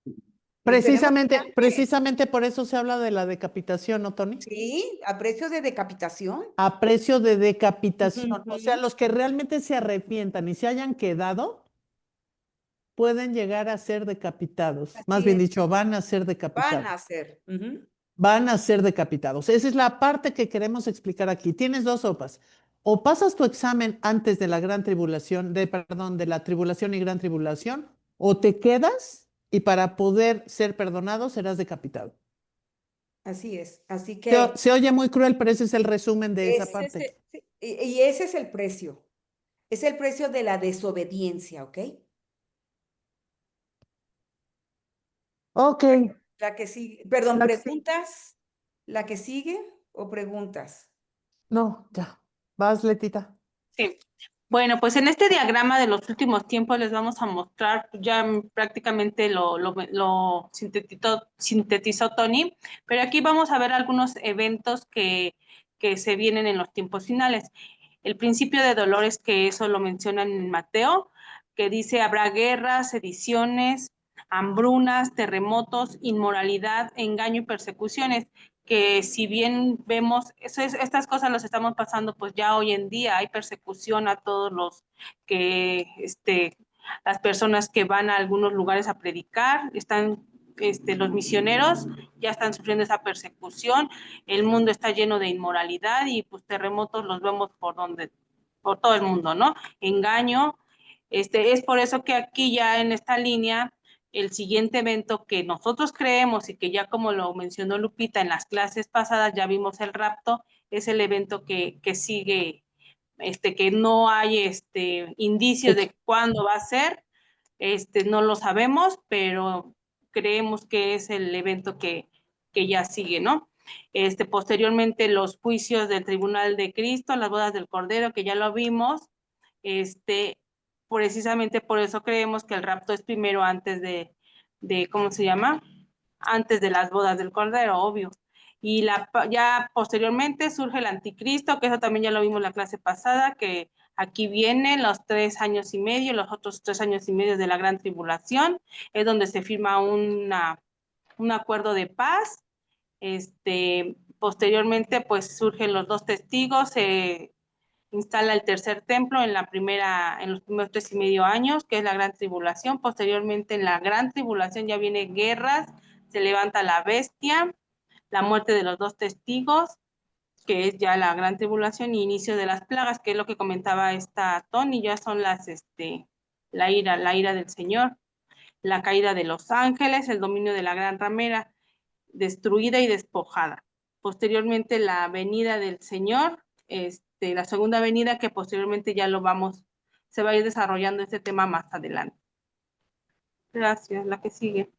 Nos tenemos que ir Precisamente, antes. precisamente por eso se habla de la decapitación, ¿no, Tony? Sí, a precio de decapitación. A precio de decapitación. O sea, Ujú. los que realmente se arrepientan y se hayan quedado pueden llegar a ser decapitados. Más Así bien es, dicho, van a ser van decapitados. a ser. Ujú. Van a ser decapitados. Esa es la parte que queremos explicar aquí. Tienes dos sopas. O pasas tu examen antes de la gran tribulación, perdón, de la tribulación y gran tribulación, o te quedas y para poder ser perdonado serás decapitado. Así es. Así Se, que se oye muy cruel, pero ese es el resumen de esa ese parte. sí, y ese es el precio. Es el precio de la desobediencia, ¿ok? Ok, La que sigue, perdón, La que sigue. ¿preguntas? ¿La que sigue o preguntas? No, ya. Vas, Letita. Sí. Bueno, pues en este diagrama de los últimos tiempos les vamos a mostrar, ya prácticamente lo sintetizó Tony, pero aquí vamos a ver algunos eventos que se vienen en los tiempos finales. El principio de dolores, que eso lo mencionan en Mateo, que dice habrá guerras, sediciones, hambrunas, terremotos, inmoralidad, engaño y persecuciones, que si bien vemos, estas cosas las estamos pasando pues ya hoy en día, hay persecución a todos los que, las personas que van a algunos lugares a predicar, están, los misioneros ya están sufriendo esa persecución, el mundo está lleno de inmoralidad y pues terremotos los vemos por todo el mundo, ¿no? Engaño, es por eso que aquí ya en esta línea el siguiente evento que nosotros creemos y que ya como lo mencionó Lupita en las clases pasadas, ya vimos el rapto, es el evento que sigue, que no hay indicios de cuándo va a ser, no lo sabemos, pero creemos que es el evento que ya sigue, ¿no? Posteriormente los juicios del Tribunal de Cristo, las bodas del Cordero, que ya lo vimos, precisamente por eso creemos que el rapto es primero antes de ¿cómo se llama? Antes de las bodas del Cordero, obvio. Y ya posteriormente surge el anticristo, que eso también ya lo vimos en la clase pasada, que aquí vienen los 3 años y medio, los otros 3 años y medio de la gran tribulación, es donde se firma un acuerdo de paz. Posteriormente, pues surgen los 2 testigos, instala el tercer templo en los primeros 3 y medio años, que es la gran tribulación. Posteriormente, en la gran tribulación ya viene guerras, se levanta la bestia, la muerte de los 2 testigos, que es ya la gran tribulación, y inicio de las plagas, que es lo que comentaba esta Tony, ya son la ira del Señor, la caída de los ángeles, el dominio de la gran ramera, destruida y despojada. Posteriormente, la venida del Señor, la segunda venida, que posteriormente ya se va a ir desarrollando este tema más adelante. Gracias, la que sigue.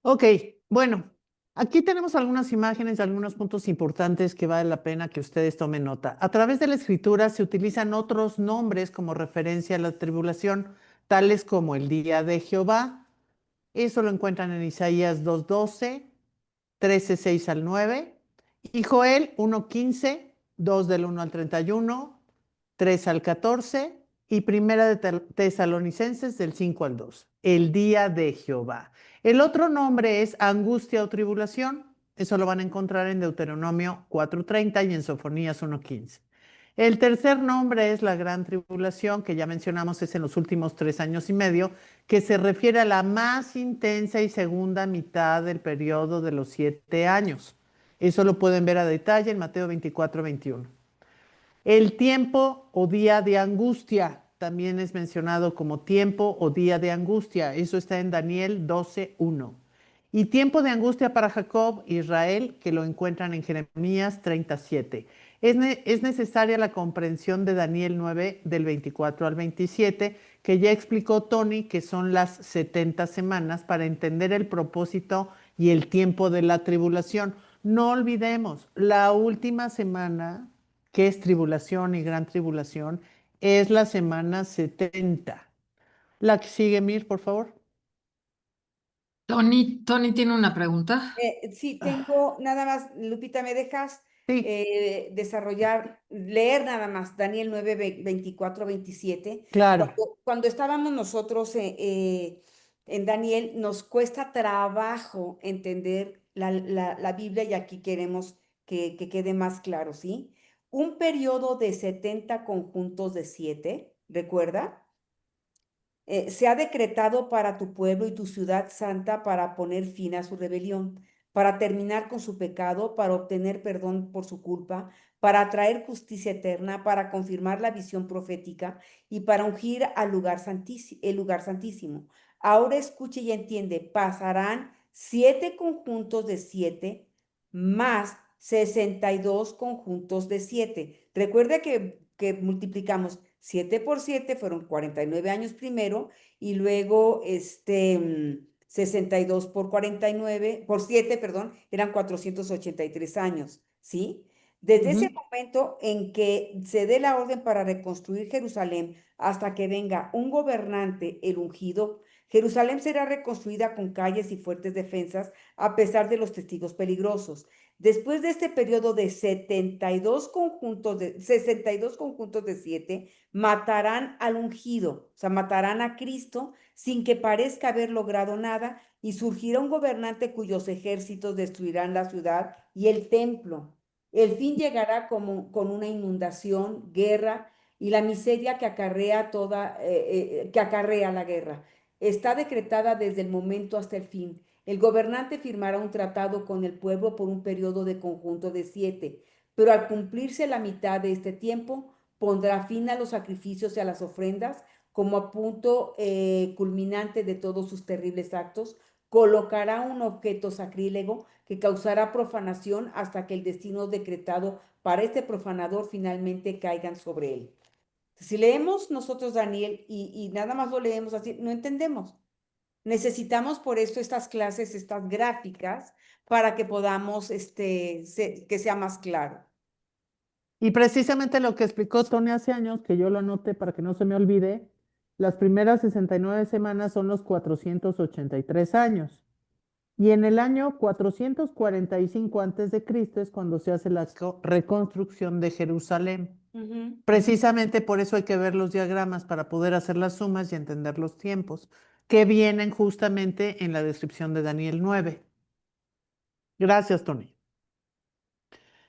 Ok, bueno, aquí tenemos algunas imágenes de algunos puntos importantes que vale la pena que ustedes tomen nota. A través de la escritura se utilizan otros nombres como referencia a la tribulación, tales como el día de Jehová. Eso lo encuentran en Isaías 2:12, 13:6 al 9, y Joel 1:15, 2 del 1 al 31, 3 al 14, y Primera de Tesalonicenses del 5 al 2. El día de Jehová. El otro nombre es angustia o tribulación. Eso lo van a encontrar en Deuteronomio 4:30 y en Sofonías 1:15. El tercer nombre es la gran tribulación, que ya mencionamos es en los últimos 3 años y medio, que se refiere a la más intensa y segunda mitad del periodo de los 7 años. Eso lo pueden ver a detalle en Mateo 24:21. El tiempo o día de angustia también es mencionado como tiempo o día de angustia. Eso está en Daniel 12:1. Y tiempo de angustia para Jacob, Israel, que lo encuentran en Jeremías 37. Es necesaria la comprensión de Daniel 9 del 24 al 27, que ya explicó Tony, que son las 70 semanas para entender el propósito y el tiempo de la tribulación. No olvidemos, la última semana, que es tribulación y gran tribulación, es la semana 70. La que sigue, Mir, por favor. Tony tiene una pregunta. Sí, Ah, tengo nada más, Lupita, ¿me dejas sí, leer nada más Daniel 9, 24, 27? claro. Cuando estábamos nosotros en Daniel, nos cuesta trabajo entender la Biblia y aquí queremos que quede más claro, ¿sí? Un periodo de 70 conjuntos de 7, ¿recuerda? Se ha decretado para tu pueblo y tu ciudad santa para poner fin a su rebelión, para terminar con su pecado, para obtener perdón por su culpa, para atraer justicia eterna, para confirmar la visión profética y para ungir al el lugar santísimo. Ahora escuche y entiende, pasarán 7 conjuntos de 7 más 62 conjuntos de 7. Recuerde que multiplicamos 7 por 7, fueron 49 años primero, y luego 62 por 49, por 7, perdón, eran 483 años, ¿sí? Desde ese momento en que se dé la orden para reconstruir Jerusalén hasta que venga un gobernante, el ungido, Jerusalén será reconstruida con calles y fuertes defensas a pesar de los testigos peligrosos. Después de este periodo de 62 conjuntos de 62 conjuntos de 7, matarán al ungido, o sea, matarán a Cristo sin que parezca haber logrado nada, y surgirá un gobernante cuyos ejércitos destruirán la ciudad y el templo. El fin llegará con una inundación, guerra y la miseria que acarrea la guerra. Está decretada desde el momento hasta el fin. El gobernante firmará un tratado con el pueblo por un periodo de conjunto de 7, pero al cumplirse la mitad de este tiempo, pondrá fin a los sacrificios y a las ofrendas como a punto culminante de todos sus terribles actos. Colocará un objeto sacrílego que causará profanación hasta que el destino decretado para este profanador finalmente caigan sobre él. Si leemos nosotros Daniel y nada más lo leemos así, no entendemos. Necesitamos por eso estas clases, estas gráficas, para que podamos, que sea más claro. Y precisamente lo que explicó Tony hace años, que yo lo anoté para que no se me olvide, las primeras 69 semanas son los 483 años. Y en el año 445 antes de Cristo es cuando se hace la reconstrucción de Jerusalén. Precisamente por eso hay que ver los diagramas para poder hacer las sumas y entender los tiempos, que vienen justamente en la descripción de Daniel 9. Gracias, Tony.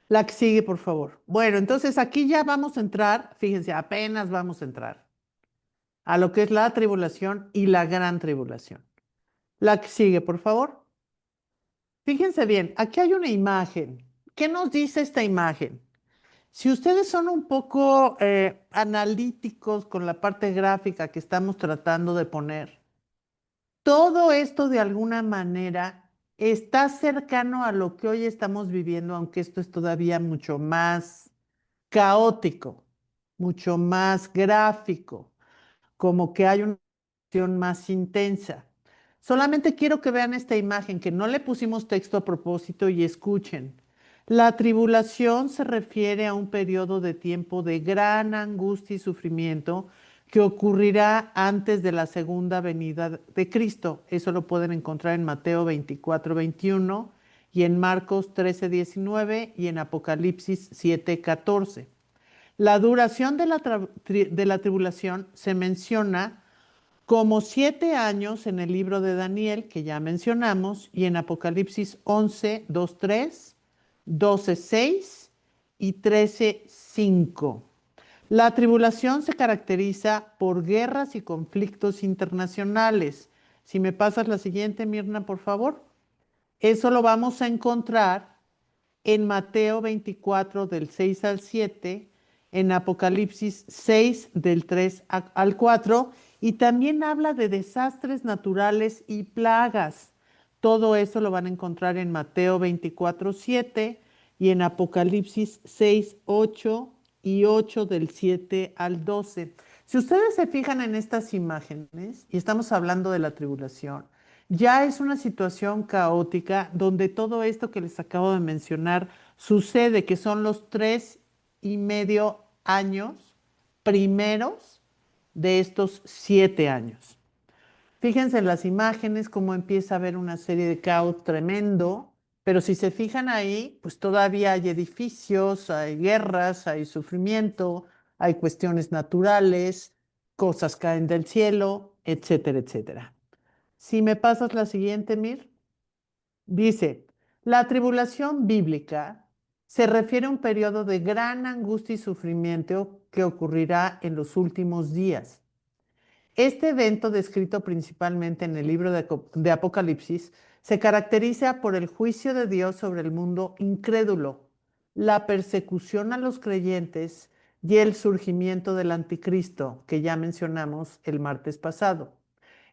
La que sigue, por favor. Bueno, entonces aquí ya vamos a entrar, fíjense, apenas vamos a entrar a lo que es la tribulación y la gran tribulación. La que sigue, por favor. Fíjense bien, aquí hay una imagen. ¿Qué nos dice esta imagen? Si ustedes son un poco analíticos con la parte gráfica que estamos tratando de poner, todo esto de alguna manera está cercano a lo que hoy estamos viviendo, aunque esto es todavía mucho más caótico, mucho más gráfico, como que hay una acción más intensa. Solamente quiero que vean esta imagen, que no le pusimos texto a propósito y escuchen. La tribulación se refiere a un periodo de tiempo de gran angustia y sufrimiento que ocurrirá antes de la segunda venida de Cristo. Eso lo pueden encontrar en Mateo 24, 21 y en Marcos 13, 19 y en Apocalipsis 7, 14. La duración de la tribulación se menciona como 7 años en el libro de Daniel, que ya mencionamos, y en Apocalipsis 11, 2, 3, 12, 6 y 13, 5. La tribulación se caracteriza por guerras y conflictos internacionales. Si me pasas la siguiente, Mirna, por favor. Eso lo vamos a encontrar en Mateo 24 del 6 al 7, en Apocalipsis 6 del 3 al 4, y también habla de desastres naturales y plagas. Todo eso lo van a encontrar en Mateo 24, 7 y en Apocalipsis 6, 8 y 8 del 7 al 12. Si ustedes se fijan en estas imágenes, y estamos hablando de la tribulación, ya es una situación caótica donde todo esto que les acabo de mencionar sucede, que son los 3,5 años primeros de estos 7 años. Fíjense en las imágenes cómo empieza a haber una serie de caos tremendo, pero si se fijan ahí, pues todavía hay edificios, hay guerras, hay sufrimiento, hay cuestiones naturales, cosas caen del cielo, etcétera, etcétera. Si me pasas la siguiente, Mir, dice, la tribulación bíblica se refiere a un periodo de gran angustia y sufrimiento que ocurrirá en los últimos días. Este evento, descrito principalmente en el libro de Apocalipsis, se caracteriza por el juicio de Dios sobre el mundo incrédulo, la persecución a los creyentes y el surgimiento del anticristo, que ya mencionamos el martes pasado.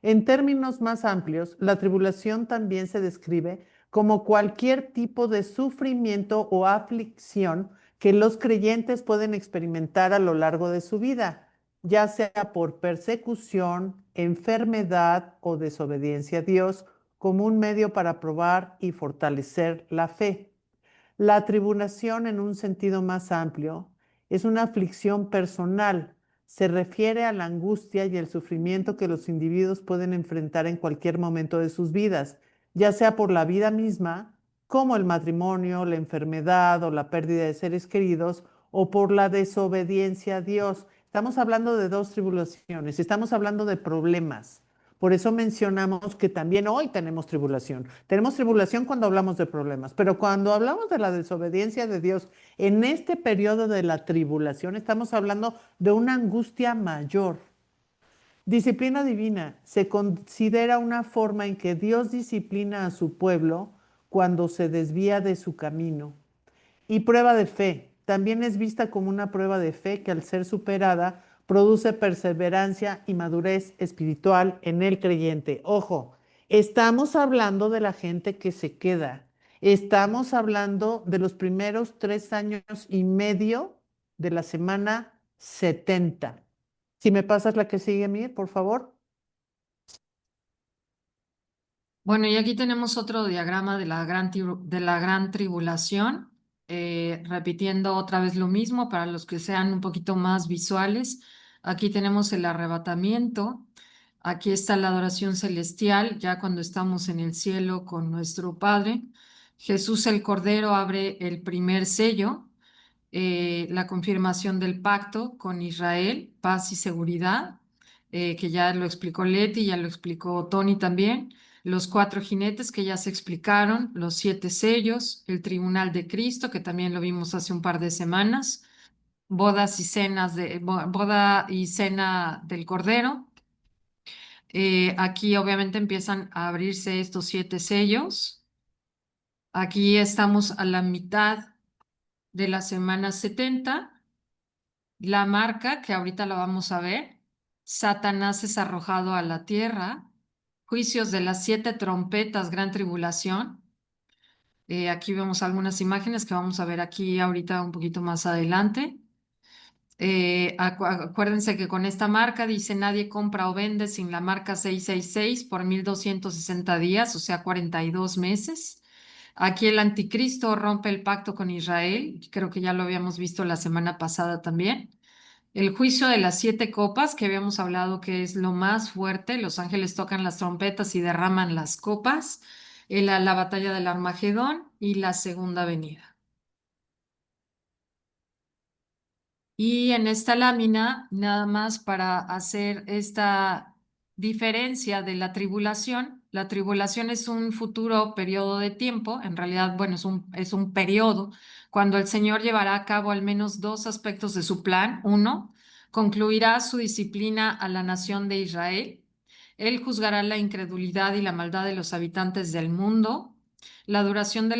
En términos más amplios, la tribulación también se describe como cualquier tipo de sufrimiento o aflicción que los creyentes pueden experimentar a lo largo de su vida, ya sea por persecución, enfermedad o desobediencia a Dios como un medio para probar y fortalecer la fe. La tribulación, en un sentido más amplio, es una aflicción personal. Se refiere a la angustia y el sufrimiento que los individuos pueden enfrentar en cualquier momento de sus vidas, ya sea por la vida misma, como el matrimonio, la enfermedad o la pérdida de seres queridos, o por la desobediencia a Dios. Estamos hablando de dos tribulaciones, estamos hablando de problemas. Por eso mencionamos que también hoy tenemos tribulación. Tenemos tribulación cuando hablamos de problemas, pero cuando hablamos de la desobediencia de Dios, en este periodo de la tribulación estamos hablando de una angustia mayor. Disciplina divina se considera una forma en que Dios disciplina a su pueblo cuando se desvía de su camino. Y prueba de fe. También es vista como una prueba de fe que al ser superada produce perseverancia y madurez espiritual en el creyente. Ojo, estamos hablando de la gente que se queda. Estamos hablando de los primeros 3 años y medio de la semana 70. Si me pasas la que sigue, Mir, por favor. Bueno, y aquí tenemos otro diagrama de de la gran tribulación, repitiendo otra vez lo mismo para los que sean un poquito más visuales. Aquí tenemos el arrebatamiento, aquí está la adoración celestial, ya cuando estamos en el cielo con nuestro Padre. Jesús el Cordero abre el primer sello, la confirmación del pacto con Israel, paz y seguridad, que ya lo explicó Leti, ya lo explicó Tony también, los 4 jinetes que ya se explicaron, los 7 sellos, el tribunal de Cristo, que también lo vimos hace un par de semanas, boda y cena del Cordero. Aquí obviamente empiezan a abrirse estos 7 sellos. Aquí estamos a la mitad de la semana 70. La marca, que ahorita la vamos a ver, Satanás es arrojado a la tierra, juicios de las 7 trompetas, gran tribulación. Aquí vemos algunas imágenes que vamos a ver aquí ahorita un poquito más adelante. Acuérdense que con esta marca dice nadie compra o vende sin la marca 666 por 1260 días, o sea, 42 meses. Aquí el anticristo rompe el pacto con Israel, creo que ya lo habíamos visto la semana pasada también. El juicio de las 7 copas, que habíamos hablado que es lo más fuerte, los ángeles tocan las trompetas y derraman las copas, la batalla del Armagedón y la segunda venida. Y en esta lámina, nada más para hacer esta diferencia de la tribulación es un futuro periodo de tiempo, en realidad, bueno, es un periodo cuando el Señor llevará a cabo al menos 2 aspectos de su plan. Uno, concluirá su disciplina a la nación de Israel. Él juzgará la incredulidad y la maldad de los habitantes del mundo. La duración de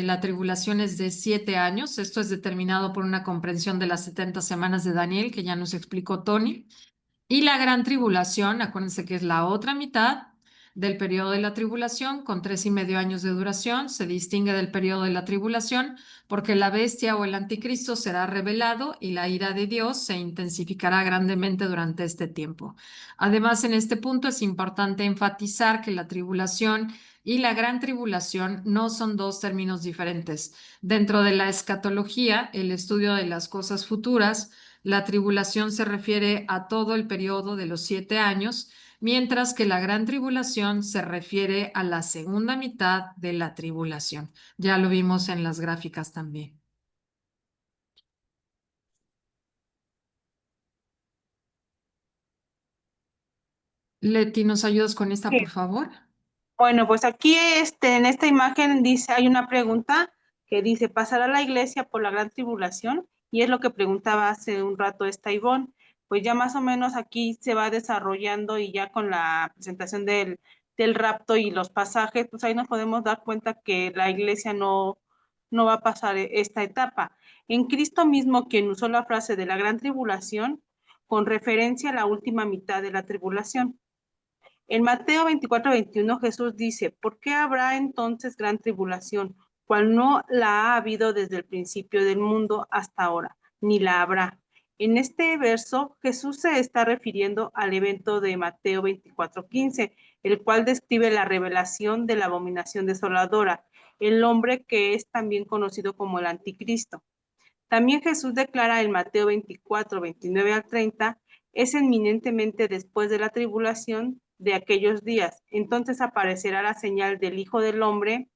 la tribulación es de 7 años. Esto es determinado por una comprensión de las 70 semanas de Daniel, que ya nos explicó Tony. Y la gran tribulación, acuérdense que es la otra mitad del periodo de la tribulación, con 3,5 años de duración, se distingue del periodo de la tribulación porque la bestia o el anticristo será revelado y la ira de Dios se intensificará grandemente durante este tiempo. Además, en este punto es importante enfatizar que la tribulación y la gran tribulación no son 2 términos diferentes. Dentro de la escatología, el estudio de las cosas futuras, la tribulación se refiere a todo el periodo de los 7 años, mientras que la gran tribulación se refiere a la segunda mitad de la tribulación. Ya lo vimos en las gráficas también. Leti, ¿nos ayudas con esta, por favor? Bueno, pues aquí en esta imagen dice, hay una pregunta que dice, ¿pasará la iglesia por la gran tribulación? Y es lo que preguntaba hace un rato esta Ivonne. Pues ya más o menos aquí se va desarrollando y ya con la presentación del rapto y los pasajes, pues ahí nos podemos dar cuenta que la iglesia no va a pasar esta etapa. En Cristo mismo, quien usó la frase de la gran tribulación, con referencia a la última mitad de la tribulación. En Mateo 24:21 Jesús dice, ¿por qué habrá entonces gran tribulación, cual no la ha habido desde el principio del mundo hasta ahora, ni la habrá? En este verso, Jesús se está refiriendo al evento de Mateo 24:15, el cual describe la revelación de la abominación desoladora, el hombre que es también conocido como el anticristo. También Jesús declara en Mateo 24:29 al 30, es eminentemente después de la tribulación de aquellos días. Entonces aparecerá la señal del Hijo del Hombre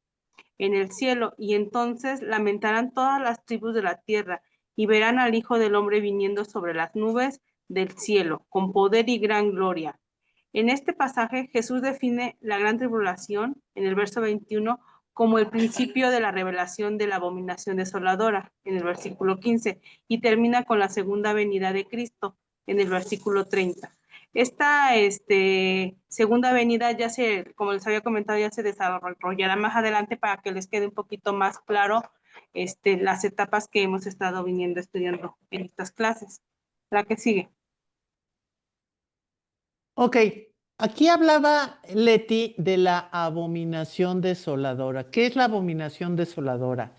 en el cielo, y entonces lamentarán todas las tribus de la tierra, y verán al Hijo del Hombre viniendo sobre las nubes del cielo, con poder y gran gloria. En este pasaje, Jesús define la gran tribulación, en el verso 21, como el principio de la revelación de la abominación desoladora, en el versículo 15, y termina con la segunda venida de Cristo, en el versículo 30. Esta segunda venida ya como les había comentado, ya se desarrollará más adelante para que les quede un poquito más claro las etapas que hemos estado viniendo estudiando en estas clases. La que sigue. Ok, aquí hablaba Leti de la abominación desoladora. ¿Qué es la abominación desoladora?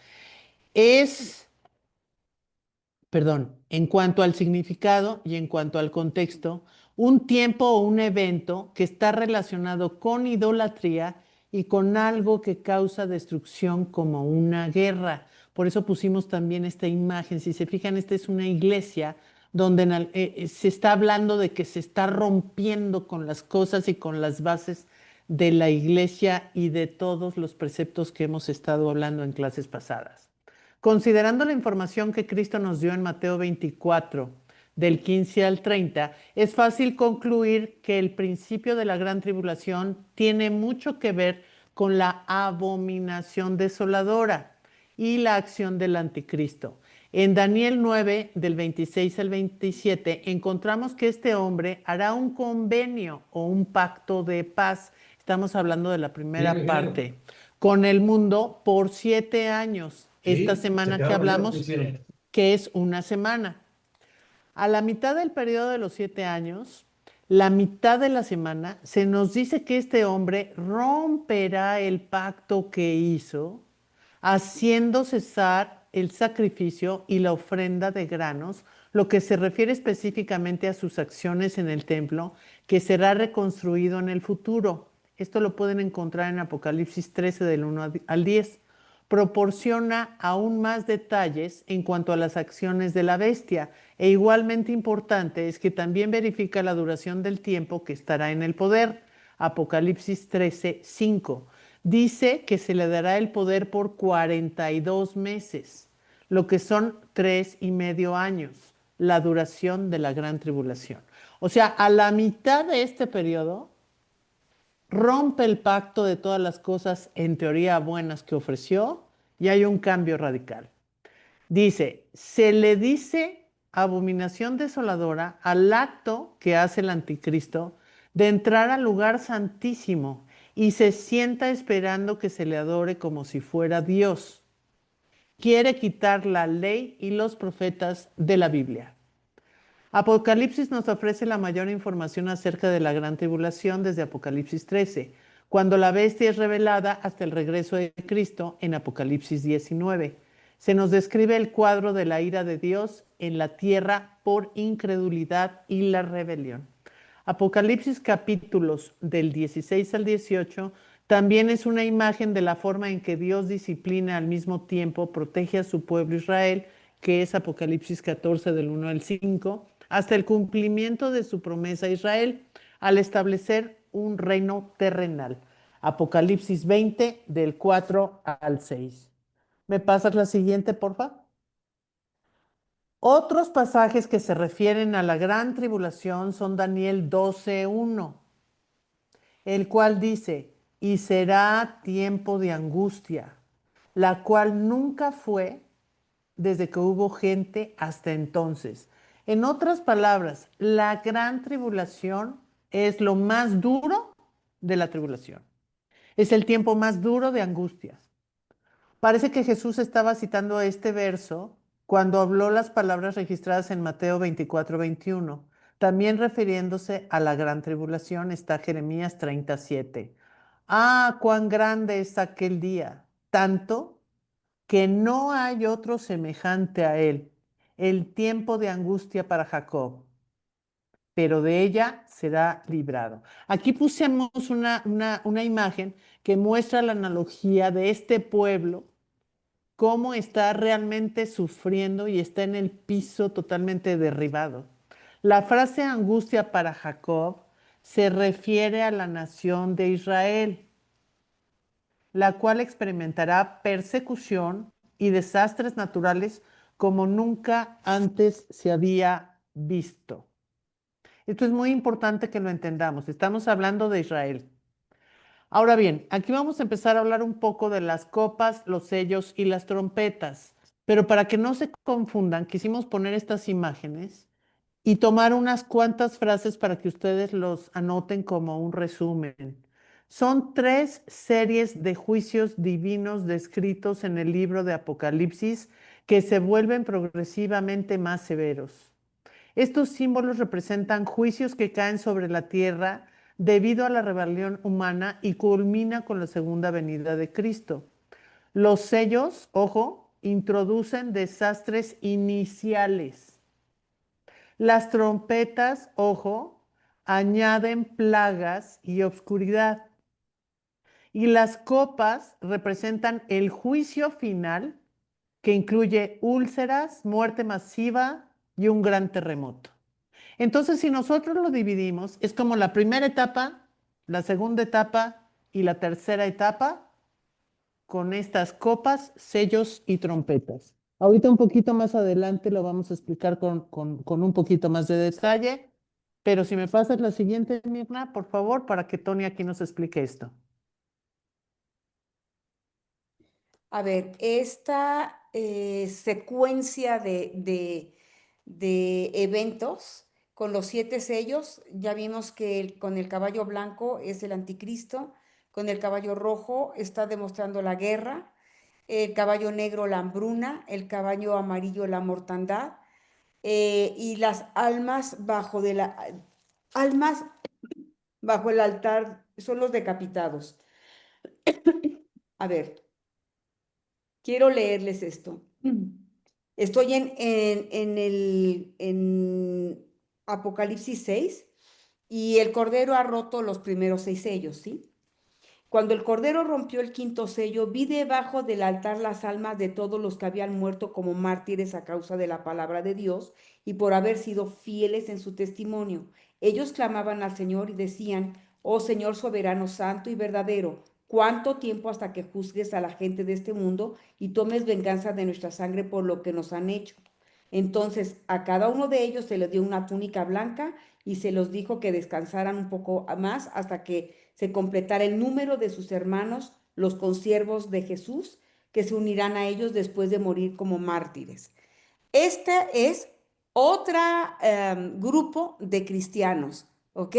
Perdón, en cuanto al significado y en cuanto al contexto, un tiempo o un evento que está relacionado con idolatría y con algo que causa destrucción como una guerra. Por eso pusimos también esta imagen. Si se fijan, esta es una iglesia donde se está hablando de que se está rompiendo con las cosas y con las bases de la iglesia y de todos los preceptos que hemos estado hablando en clases pasadas. Considerando la información que Cristo nos dio en Mateo 24, del 15 al 30, es fácil concluir que el principio de la gran tribulación tiene mucho que ver con la abominación desoladora y la acción del anticristo. En Daniel 9, del 26 al 27, encontramos que este hombre hará un convenio o un pacto de paz. Estamos hablando de la primera parte, con el mundo por 7 años. Esta semana que hablamos, que es una semana. A la mitad del periodo de los 7 años, la mitad de la semana, se nos dice que este hombre romperá el pacto que hizo, haciendo cesar el sacrificio y la ofrenda de granos, lo que se refiere específicamente a sus acciones en el templo, que será reconstruido en el futuro. Esto lo pueden encontrar en Apocalipsis 13, del 1 al 10. Proporciona aún más detalles en cuanto a las acciones de la bestia, e igualmente importante es que también verifica la duración del tiempo que estará en el poder. Apocalipsis 13, 5. Dice que se le dará el poder por 42 meses, lo que son 3,5 años, la duración de la gran tribulación. O sea, a la mitad de este periodo, rompe el pacto de todas las cosas en teoría buenas que ofreció y hay un cambio radical. Dice, se le dice abominación desoladora al acto que hace el anticristo de entrar al lugar santísimo y se sienta esperando que se le adore como si fuera Dios. Quiere quitar la ley y los profetas de la Biblia. Apocalipsis nos ofrece la mayor información acerca de la gran tribulación desde Apocalipsis 13, cuando la bestia es revelada hasta el regreso de Cristo en Apocalipsis 19. Se nos describe el cuadro de la ira de Dios en la tierra por incredulidad y la rebelión. Apocalipsis capítulos del 16 al 18 también es una imagen de la forma en que Dios disciplina al mismo tiempo, protege a su pueblo Israel, que es Apocalipsis 14 del 1 al 5, hasta el cumplimiento de su promesa a Israel al establecer un reino terrenal. Apocalipsis 20 del 4 al 6. ¿Me pasas la siguiente, porfa? Otros pasajes que se refieren a la gran tribulación son Daniel 12:1, el cual dice, y será tiempo de angustia, la cual nunca fue desde que hubo gente hasta entonces. En otras palabras, la gran tribulación es lo más duro de la tribulación. Es el tiempo más duro de angustias. Parece que Jesús estaba citando este verso cuando habló las palabras registradas en Mateo 24:21. También refiriéndose a la gran tribulación está Jeremías 37. Ah, cuán grande es aquel día, tanto que no hay otro semejante a él. el tiempo de angustia para Jacob, pero de ella será librado. Aquí pusimos una imagen que muestra la analogía de este pueblo, cómo está realmente sufriendo y está en el piso totalmente derribado. La frase angustia para Jacob se refiere a la nación de Israel, la cual experimentará persecución y desastres naturales como nunca antes se había visto. Esto es muy importante que lo entendamos. Estamos hablando de Israel. Ahora bien, aquí vamos a empezar a hablar un poco de las copas, los sellos y las trompetas. Pero para que no se confundan, quisimos poner estas imágenes y tomar unas cuantas frases para que ustedes los anoten como un resumen. Son 3 series de juicios divinos descritos en el libro de Apocalipsis que se vuelven progresivamente más severos. Estos símbolos representan juicios que caen sobre la tierra debido a la rebelión humana y culmina con la segunda venida de Cristo. Los sellos, ojo, introducen desastres iniciales. Las trompetas, ojo, añaden plagas y obscuridad. Y las copas representan el juicio final que incluye úlceras, muerte masiva y un gran terremoto. Entonces, si nosotros lo dividimos, es como la primera etapa, la segunda etapa y la tercera etapa con estas copas, sellos y trompetas. Ahorita un poquito más adelante lo vamos a explicar con un poquito más de detalle, pero si me pasas la siguiente, Mirna, por favor, para que Tony aquí nos explique esto. A ver, esta secuencia de eventos con los 7 sellos, ya vimos que con el caballo blanco es el anticristo, con el caballo rojo está demostrando la guerra, el caballo negro la hambruna, el caballo amarillo la mortandad, y las almas bajo el altar son los decapitados. A ver, quiero leerles esto. Estoy en Apocalipsis 6 y el Cordero ha roto los primeros 6 sellos, ¿sí? Cuando el Cordero rompió el quinto sello, vi debajo del altar las almas de todos los que habían muerto como mártires a causa de la palabra de Dios y por haber sido fieles en su testimonio. Ellos clamaban al Señor y decían: oh Señor soberano, santo y verdadero, ¿cuánto tiempo hasta que juzgues a la gente de este mundo y tomes venganza de nuestra sangre por lo que nos han hecho? Entonces a cada uno de ellos se le dio una túnica blanca y se los dijo que descansaran un poco más hasta que se completara el número de sus hermanos, los consiervos de Jesús, que se unirán a ellos después de morir como mártires. Este es otro grupo de cristianos, ¿ok?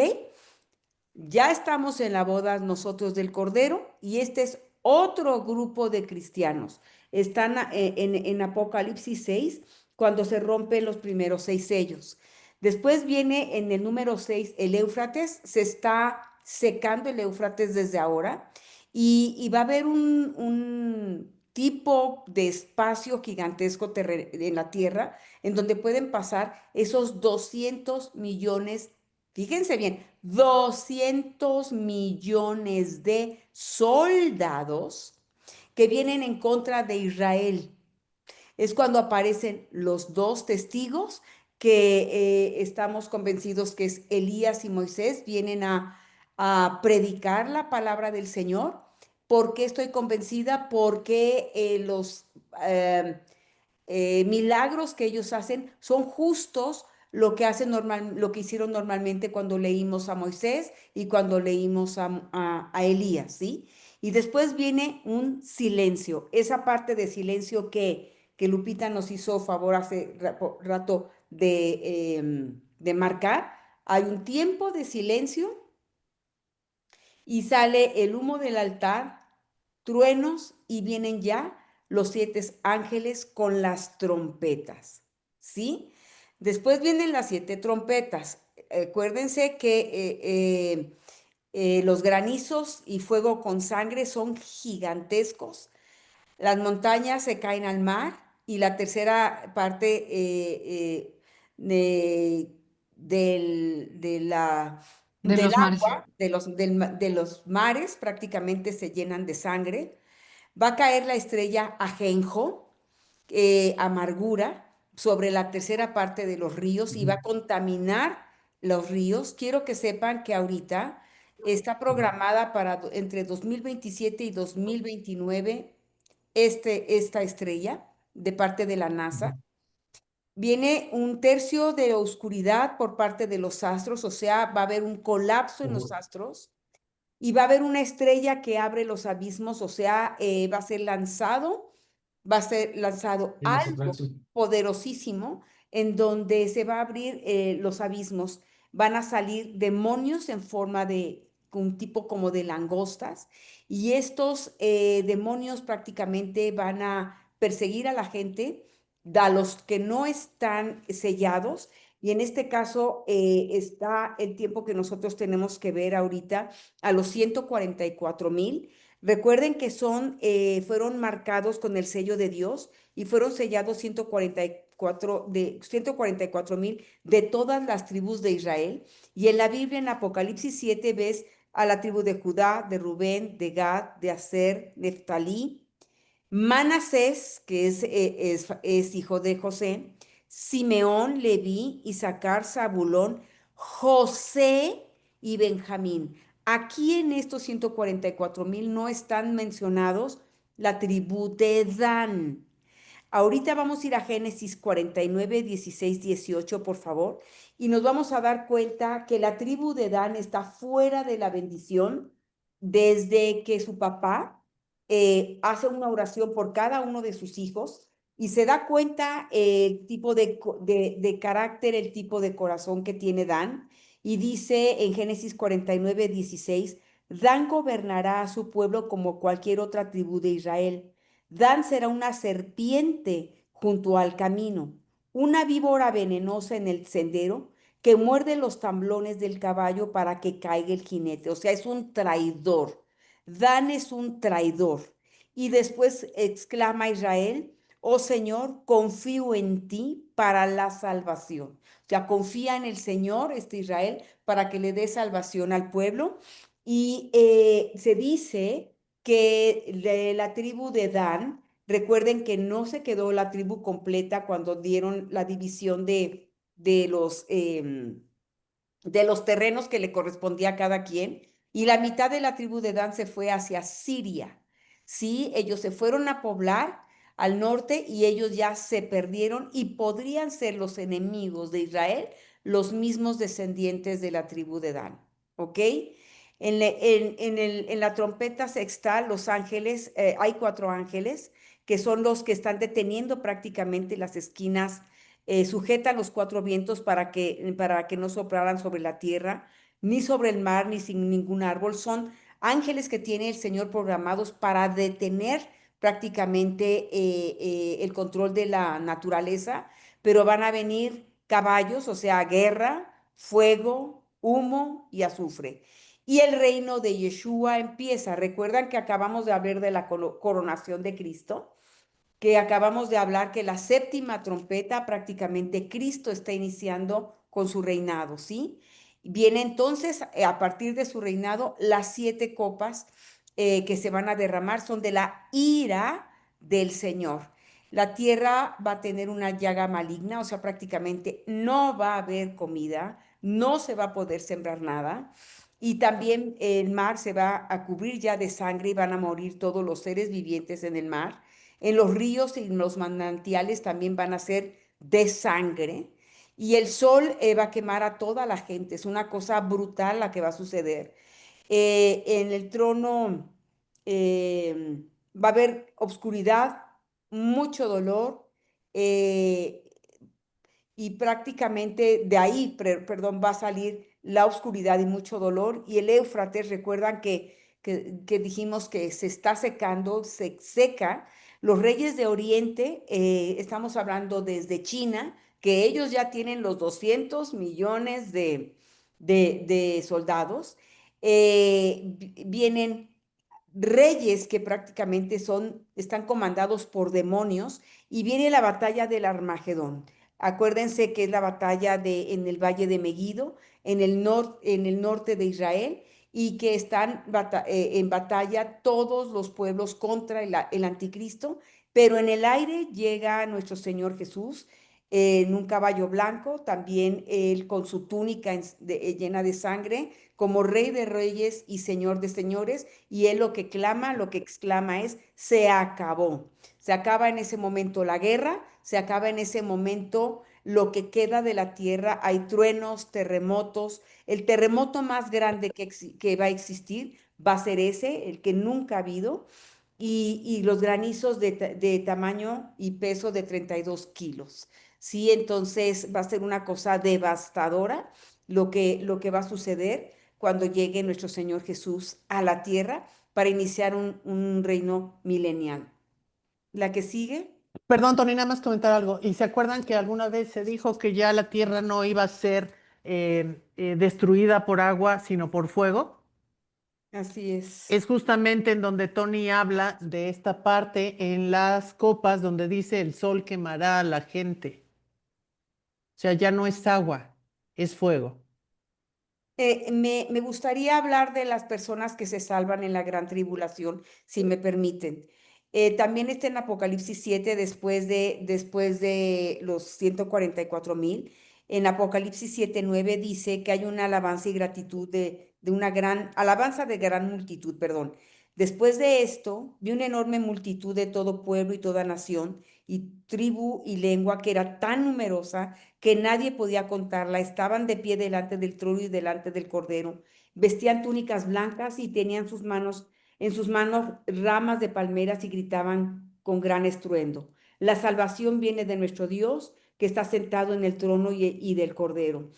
Ya estamos en la boda nosotros del Cordero y este es otro grupo de cristianos. Están en Apocalipsis 6 cuando se rompen los primeros 6 sellos. Después viene en el número 6 el Éufrates, se está secando el Éufrates desde ahora y va a haber un tipo de espacio gigantesco en la tierra en donde pueden pasar esos 200 millones, fíjense bien, 200 millones de soldados que vienen en contra de Israel. Es cuando aparecen los 2 testigos que estamos convencidos que es Elías y Moisés, vienen a predicar la palabra del Señor. ¿Por qué estoy convencida? Porque los milagros que ellos hacen son justos lo que hicieron normalmente cuando leímos a Moisés y cuando leímos a Elías, ¿sí? Y después viene un silencio, esa parte de silencio que Lupita nos hizo favor hace rato de marcar. Hay un tiempo de silencio y sale el humo del altar, truenos y vienen ya los 7 ángeles con las trompetas, ¿sí? Después vienen las 7 trompetas. Acuérdense que los granizos y fuego con sangre son gigantescos. Las montañas se caen al mar y la tercera parte de, del los mares. agua, de los mares, prácticamente se llenan de sangre. Va a caer la estrella Ajenjo, amargura, sobre la tercera parte de los ríos y va a contaminar los ríos. Quiero que sepan que ahorita está programada para entre 2027 y 2029 esta estrella de parte de la NASA. Viene un tercio de oscuridad por parte de los astros, o sea, va a haber un colapso en los astros y va a haber una estrella que abre los abismos, o sea, va a ser lanzado algo poderosísimo en donde se va a abrir los abismos. Van a salir demonios en forma de un tipo como de langostas y estos demonios prácticamente van a perseguir a la gente, a los que no están sellados. Y en este caso está el tiempo que nosotros tenemos que ver ahorita a los 144,000. Recuerden que fueron marcados con el sello de Dios y fueron sellados 144,000 de todas las tribus de Israel. Y en la Biblia, en Apocalipsis 7, ves a la tribu de Judá, de Rubén, de Gad, de Aser, Neftalí, Manasés, que es hijo de José, Simeón, Leví, Isaacar, Zabulón, José y Benjamín. Aquí en estos 144,000 no están mencionados la tribu de Dan. Ahorita vamos a ir a Génesis 49, 16, 18, por favor, y nos vamos a dar cuenta que la tribu de Dan está fuera de la bendición desde que su papá hace una oración por cada uno de sus hijos y se da cuenta el tipo de carácter, el tipo de corazón que tiene Dan, y dice en Génesis 49, 16, Dan gobernará a su pueblo como cualquier otra tribu de Israel. Dan será una serpiente junto al camino, una víbora venenosa en el sendero que muerde los tablones del caballo para que caiga el jinete. O sea, es un traidor. Dan es un traidor. Y después exclama Israel, oh Señor, confío en ti para la salvación. O sea, confía en el Señor, Israel, para que le dé salvación al pueblo. Y se dice que de la tribu de Dan, recuerden que no se quedó la tribu completa cuando dieron la división de los terrenos que le correspondía a cada quien, y la mitad de la tribu de Dan se fue hacia Siria. Sí, ellos se fueron a poblar al norte y ellos ya se perdieron y podrían ser los enemigos de Israel, los mismos descendientes de la tribu de Dan. ¿Ok? En la trompeta sextal, los ángeles, hay 4 ángeles que son los que están deteniendo prácticamente las esquinas, sujetan los 4 vientos para que no soplaran sobre la tierra, ni sobre el mar, ni sin ningún árbol. Son ángeles que tiene el Señor programados para detener prácticamente el control de la naturaleza, pero van a venir caballos, o sea, guerra, fuego, humo y azufre. Y el reino de Yeshua empieza. ¿Recuerdan que acabamos de hablar de la coronación de Cristo? Que acabamos de hablar que la séptima trompeta, prácticamente Cristo está iniciando con su reinado, ¿sí? Viene entonces, a partir de su reinado, las 7 copas que se van a derramar son de la ira del Señor. La tierra va a tener una llaga maligna, o sea, prácticamente no va a haber comida, no se va a poder sembrar nada. Y también el mar se va a cubrir ya de sangre y van a morir todos los seres vivientes en el mar. En los ríos y en los manantiales también van a ser de sangre. Y el sol va a quemar a toda la gente. Es una cosa brutal la que va a suceder. En el trono va a haber obscuridad, mucho dolor. Y prácticamente de ahí, perdón, va a salir la oscuridad y mucho dolor. Y el Éufrates, recuerdan que dijimos que se está secando, se seca. Los reyes de Oriente, estamos hablando desde China, que ellos ya tienen los 200 millones de soldados, vienen reyes que prácticamente están comandados por demonios, y viene la batalla del Armagedón. Acuérdense que es la batalla en el valle de Megiddo, en el norte de Israel, y que están en batalla todos los pueblos contra el anticristo, pero en el aire llega nuestro Señor Jesús en un caballo blanco, también él con su túnica llena de sangre, como Rey de Reyes y Señor de Señores, y él lo que exclama es: se acabó. Se acaba en ese momento la guerra, se acaba en ese momento lo que queda de la tierra. Hay truenos, terremotos. El terremoto más grande que va a existir va a ser ese, el que nunca ha habido, y los granizos de tamaño y peso de 32 kilos. Sí, entonces va a ser una cosa devastadora lo que va a suceder cuando llegue nuestro Señor Jesús a la tierra para iniciar un reino milenial. La que sigue. Perdón, Tony, nada más comentar algo. ¿Y se acuerdan que alguna vez se dijo que ya la tierra no iba a ser destruida por agua, sino por fuego? Así es. Es justamente en donde Tony habla de esta parte en las copas donde dice el sol quemará a la gente. O sea, ya no es agua, es fuego. Me gustaría hablar de las personas que se salvan en la gran tribulación, si me permiten. También está en Apocalipsis 7, después de los 144,000. En Apocalipsis 7:9 dice que hay una alabanza y gratitud de una gran, alabanza de gran multitud, perdón. Después de esto, vi una enorme multitud de todo pueblo y toda nación y tribu y lengua, que era tan numerosa que nadie podía contarla. Estaban de pie delante del trono y delante del Cordero. Vestían túnicas blancas y tenían en sus manos ramas de palmeras, y gritaban con gran estruendo: la salvación viene de nuestro Dios, que está sentado en el trono y del Cordero.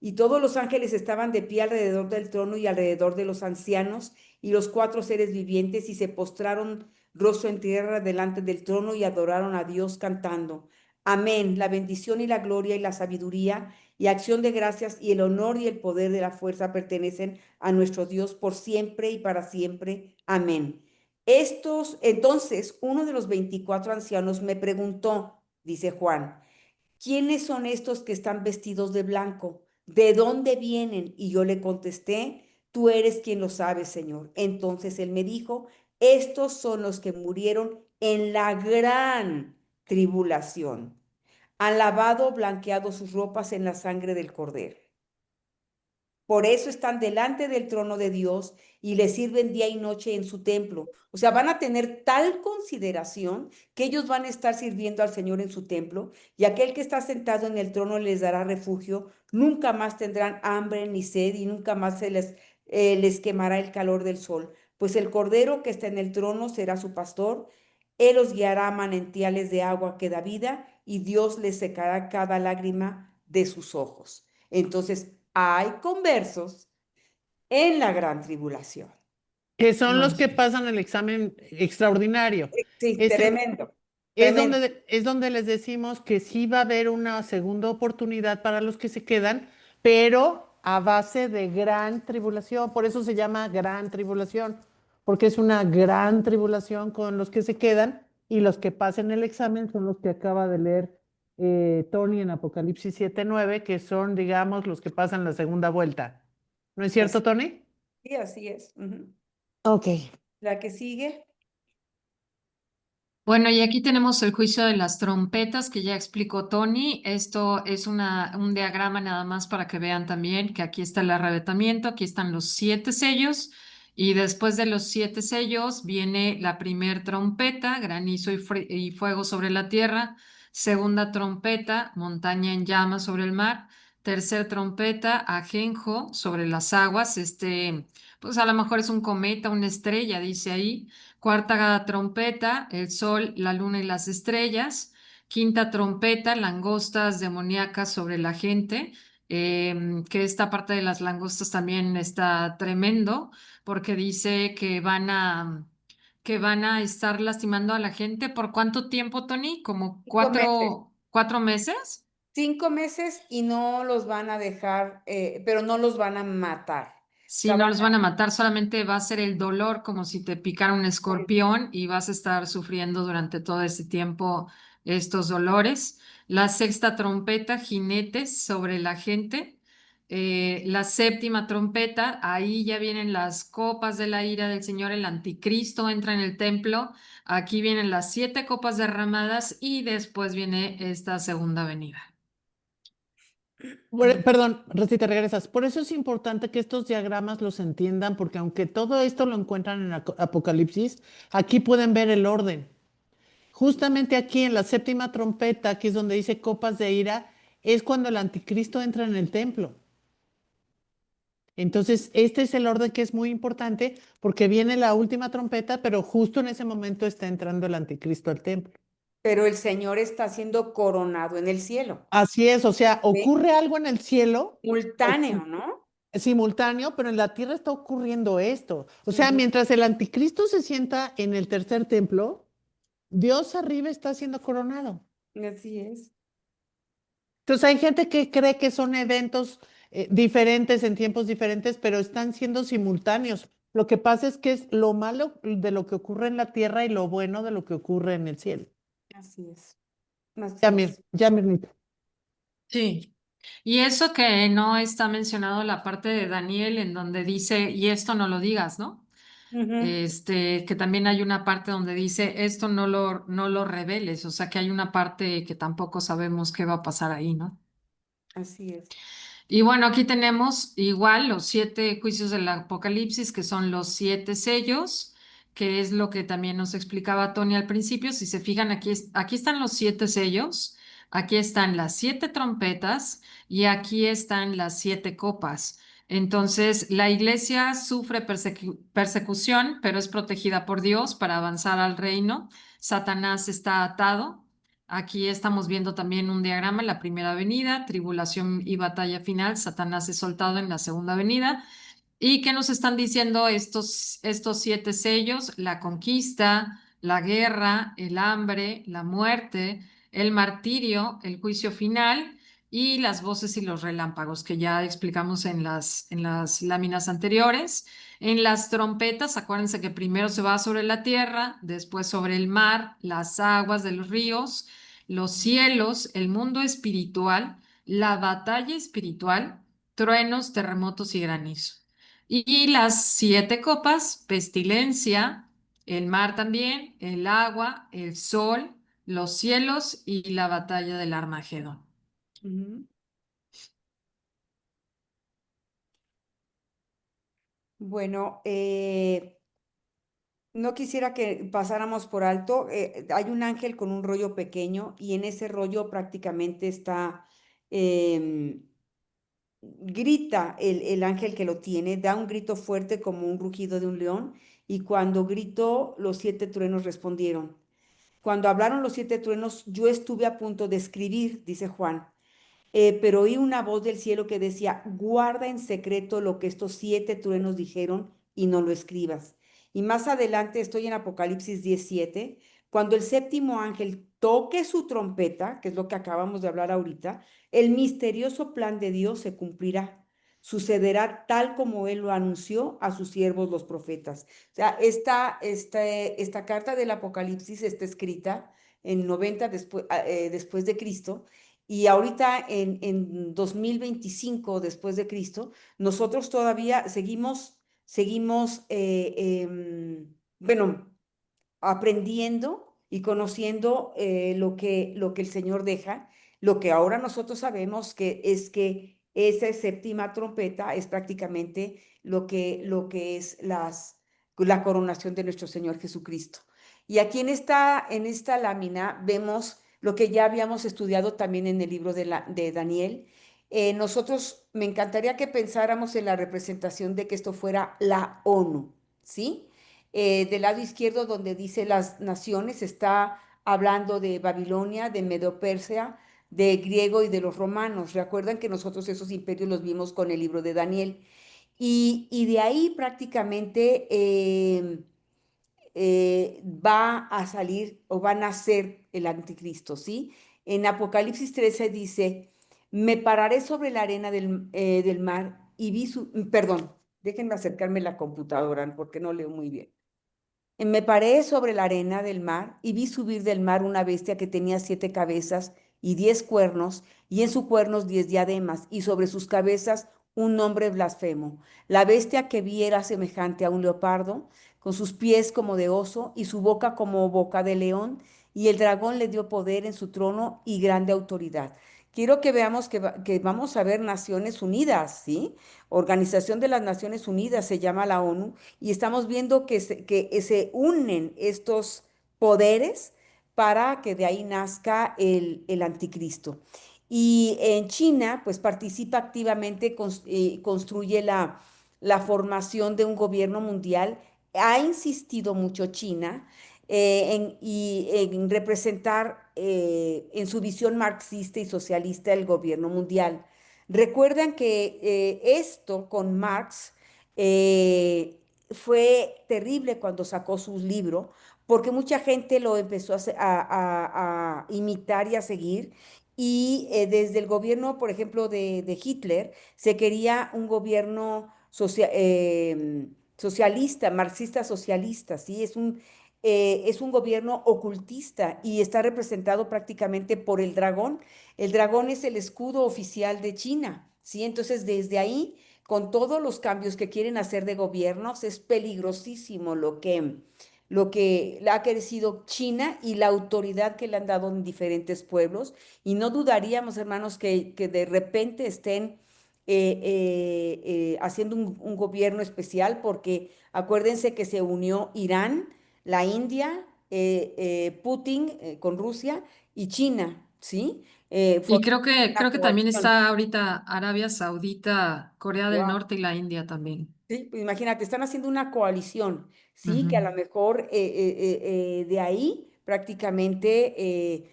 Y todos los ángeles estaban de pie alrededor del trono y alrededor de los ancianos y los cuatro seres vivientes, y se postraron rostro en tierra delante del trono y adoraron a Dios cantando: amén. La bendición y la gloria y la sabiduría y acción de gracias y el honor y el poder de la fuerza pertenecen a nuestro Dios por siempre y para siempre. Amén. Entonces, uno de los 24 ancianos me preguntó, dice Juan: ¿quiénes son estos que están vestidos de blanco? ¿De dónde vienen? Y yo le contesté: tú eres quien lo sabe, Señor. Entonces él me dijo: estos son los que murieron en la gran tribulación. Han lavado, blanqueado sus ropas en la sangre del Cordero. Por eso están delante del trono de Dios y le sirven día y noche en su templo. O sea, van a tener tal consideración que ellos van a estar sirviendo al Señor en su templo, y aquel que está sentado en el trono les dará refugio. Nunca más tendrán hambre ni sed, y nunca más les quemará el calor del sol, pues el Cordero que está en el trono será su pastor. Él los guiará a manantiales de agua que da vida, y Dios les secará cada lágrima de sus ojos. Entonces, hay conversos en la gran tribulación. Que son los que Imagínate. pasan el examen extraordinario. Sí, Es, tremendo, es tremendo. donde les decimos que sí va a haber una segunda oportunidad para los que se quedan, pero a base de gran tribulación. Por eso se llama gran tribulación, porque es una gran tribulación con los que se quedan, y los que pasen el examen son los que acaba de leer Tony en Apocalipsis 7:9, que son, digamos, los que pasan la segunda vuelta. ¿No es cierto, Así, Tony? sí, así es. Ujú. Ok. La que sigue. Bueno, y aquí tenemos el juicio de las trompetas que ya explicó Tony. Esto es un diagrama nada más para que vean también que aquí está el arrebatamiento, aquí están los 7 sellos, y después de los 7 sellos viene la primer trompeta: granizo y fuego sobre la tierra; segunda trompeta: montaña en llamas sobre el mar; tercer trompeta: ajenjo sobre las aguas. Pues a lo mejor es un cometa, una estrella, dice ahí. Cuarta trompeta: el sol, la luna y las estrellas. Quinta trompeta: langostas demoníacas sobre la gente. Que esta parte de las langostas también está tremendo, porque dice que van a estar lastimando a la gente. ¿Por cuánto tiempo, Tony? ¿Como 5 meses. 4 meses? 5 meses, y no los van a dejar, pero no los van a matar. Sí, no los van a matar, solamente va a ser el dolor como si te picara un escorpión y vas a estar sufriendo durante todo ese tiempo estos dolores. La sexta trompeta, jinetes sobre la gente. La séptima trompeta, ahí ya vienen las copas de la ira del Señor, el anticristo entra en el templo. Aquí vienen las 7 copas derramadas y después viene esta segunda venida. Perdón, si te regresas. Por eso es importante que estos diagramas los entiendan, porque aunque todo esto lo encuentran en Apocalipsis, aquí pueden ver el orden. Justamente aquí en la séptima trompeta, que es donde dice copas de ira, es cuando el anticristo entra en el templo. Entonces, este es el orden que es muy importante porque viene la última trompeta, pero justo en ese momento está entrando el anticristo al templo. Pero el Señor está siendo coronado en el cielo. Así es, o sea, ¿Sí? ocurre algo en el cielo Simultáneo, ¿no? simultáneo, pero en la tierra está ocurriendo esto. O sea, mientras el anticristo se sienta en el tercer templo, Dios arriba está siendo coronado. Así es. Entonces hay gente que cree que son eventos diferentes en tiempos diferentes, pero están siendo simultáneos. Lo que pasa es que es lo malo de lo que ocurre en la tierra y lo bueno de lo que ocurre en el cielo. Así es. Así Yamir, es. Yamirnita. Sí. Y eso que no está mencionado la parte de Daniel en donde dice, y esto no lo digas, ¿no? Ujú. Que también hay una parte donde dice, esto no lo reveles, o sea que hay una parte que tampoco sabemos qué va a pasar ahí, ¿no? Así es. Y bueno, aquí tenemos igual los 7 juicios del Apocalipsis, que son los 7 sellos, que es lo que también nos explicaba Tony al principio. Si se fijan, aquí están los 7 sellos, aquí están las 7 trompetas y aquí están las 7 copas. Entonces, la iglesia sufre persecución, pero es protegida por Dios para avanzar al reino. Satanás está atado. Aquí estamos viendo también un diagrama, la primera venida, tribulación y batalla final, Satanás es soltado en la segunda venida. ¿Y qué nos están diciendo estos 7 sellos? La conquista, la guerra, el hambre, la muerte, el martirio, el juicio final y las voces y los relámpagos que ya explicamos en las láminas anteriores. En las trompetas, acuérdense que primero se va sobre la tierra, después sobre el mar, las aguas de los ríos, los cielos, el mundo espiritual, la batalla espiritual, truenos, terremotos y granizo. Y las 7 copas, pestilencia, el mar también, el agua, el sol, los cielos y la batalla del Armagedón. Ujú. Bueno, no quisiera que pasáramos por alto. Hay un ángel con un rollo pequeño y en ese rollo prácticamente está, em, grita el ángel que lo tiene, da un grito fuerte como un rugido de un león y cuando gritó, los 7 truenos respondieron. Cuando hablaron los 7 truenos, yo estuve a punto de escribir, dice Juan, pero oí una voz del cielo que decía, guarda en secreto lo que estos 7 truenos dijeron y no lo escribas. Y más adelante estoy en Apocalipsis 17, cuando el séptimo ángel toque su trompeta, que es lo que acabamos de hablar ahorita, el misterioso plan de Dios se cumplirá. Sucederá tal como Él lo anunció a sus siervos los profetas. O sea, esta carta del Apocalipsis está escrita en 90 después de Cristo y ahorita en 2025 después de Cristo, nosotros todavía seguimos bueno, aprendiendo y conociendo lo que el Señor deja. Lo que ahora nosotros sabemos que es que esa séptima trompeta es prácticamente lo que es la coronación de nuestro Señor Jesucristo. Y aquí en esta lámina vemos lo que ya habíamos estudiado también en el libro de Daniel. Nosotros, me encantaría que pensáramos en la representación de que esto fuera la ONU, ¿sí? Del lado izquierdo, donde dice las naciones, está hablando de Babilonia, de Medo-Persia, de griego y de los romanos. Recuerdan que nosotros esos imperios los vimos con el libro de Daniel. Y de ahí prácticamente va a salir o va a nacer el anticristo, ¿sí? En Apocalipsis 13 dice, me pararé sobre la arena del mar y vi su, perdón, Déjenme acercarme a la computadora porque no leo muy bien. Me paré sobre la arena del mar y vi subir del mar una bestia que tenía 7 cabezas y 10 cuernos, y en sus cuernos 10 diademas, y sobre sus cabezas un nombre blasfemo. La bestia que vi era semejante a un leopardo, con sus pies como de oso y su boca como boca de león, y el dragón le dio poder en su trono y grande autoridad. Quiero que veamos que vamos a ver Naciones Unidas, ¿sí? Organización de las Naciones Unidas se llama la ONU, y estamos viendo que se unen estos poderes para que de ahí nazca el anticristo. Y en China, pues participa activamente, construye la formación de un gobierno mundial. Ha insistido mucho China en representar en su visión marxista y socialista el gobierno mundial. Recuerdan que esto con Marx fue terrible cuando sacó su libro, porque mucha gente lo empezó a imitar y a seguir. Y desde el gobierno, por ejemplo, de Hitler, se quería un gobierno socialista, marxista socialista, ¿sí? Es un gobierno ocultista y está representado prácticamente por el dragón. El dragón es el escudo oficial de China, ¿sí? Entonces, desde ahí, con todos los cambios que quieren hacer de gobiernos, es peligrosísimo lo que ha crecido China y la autoridad que le han dado en diferentes pueblos. Y no dudaríamos, hermanos, que de repente estén haciendo un gobierno especial, porque acuérdense que se unió Irán, la India, Putin con Rusia y China, ¿sí? Y Formaron una creo que también coalición. está ahorita Arabia Saudita, Corea del Wow. Norte y la India también. Sí, pues imagínate, están haciendo una coalición, ¿sí? Que a Ujú. lo mejor de ahí prácticamente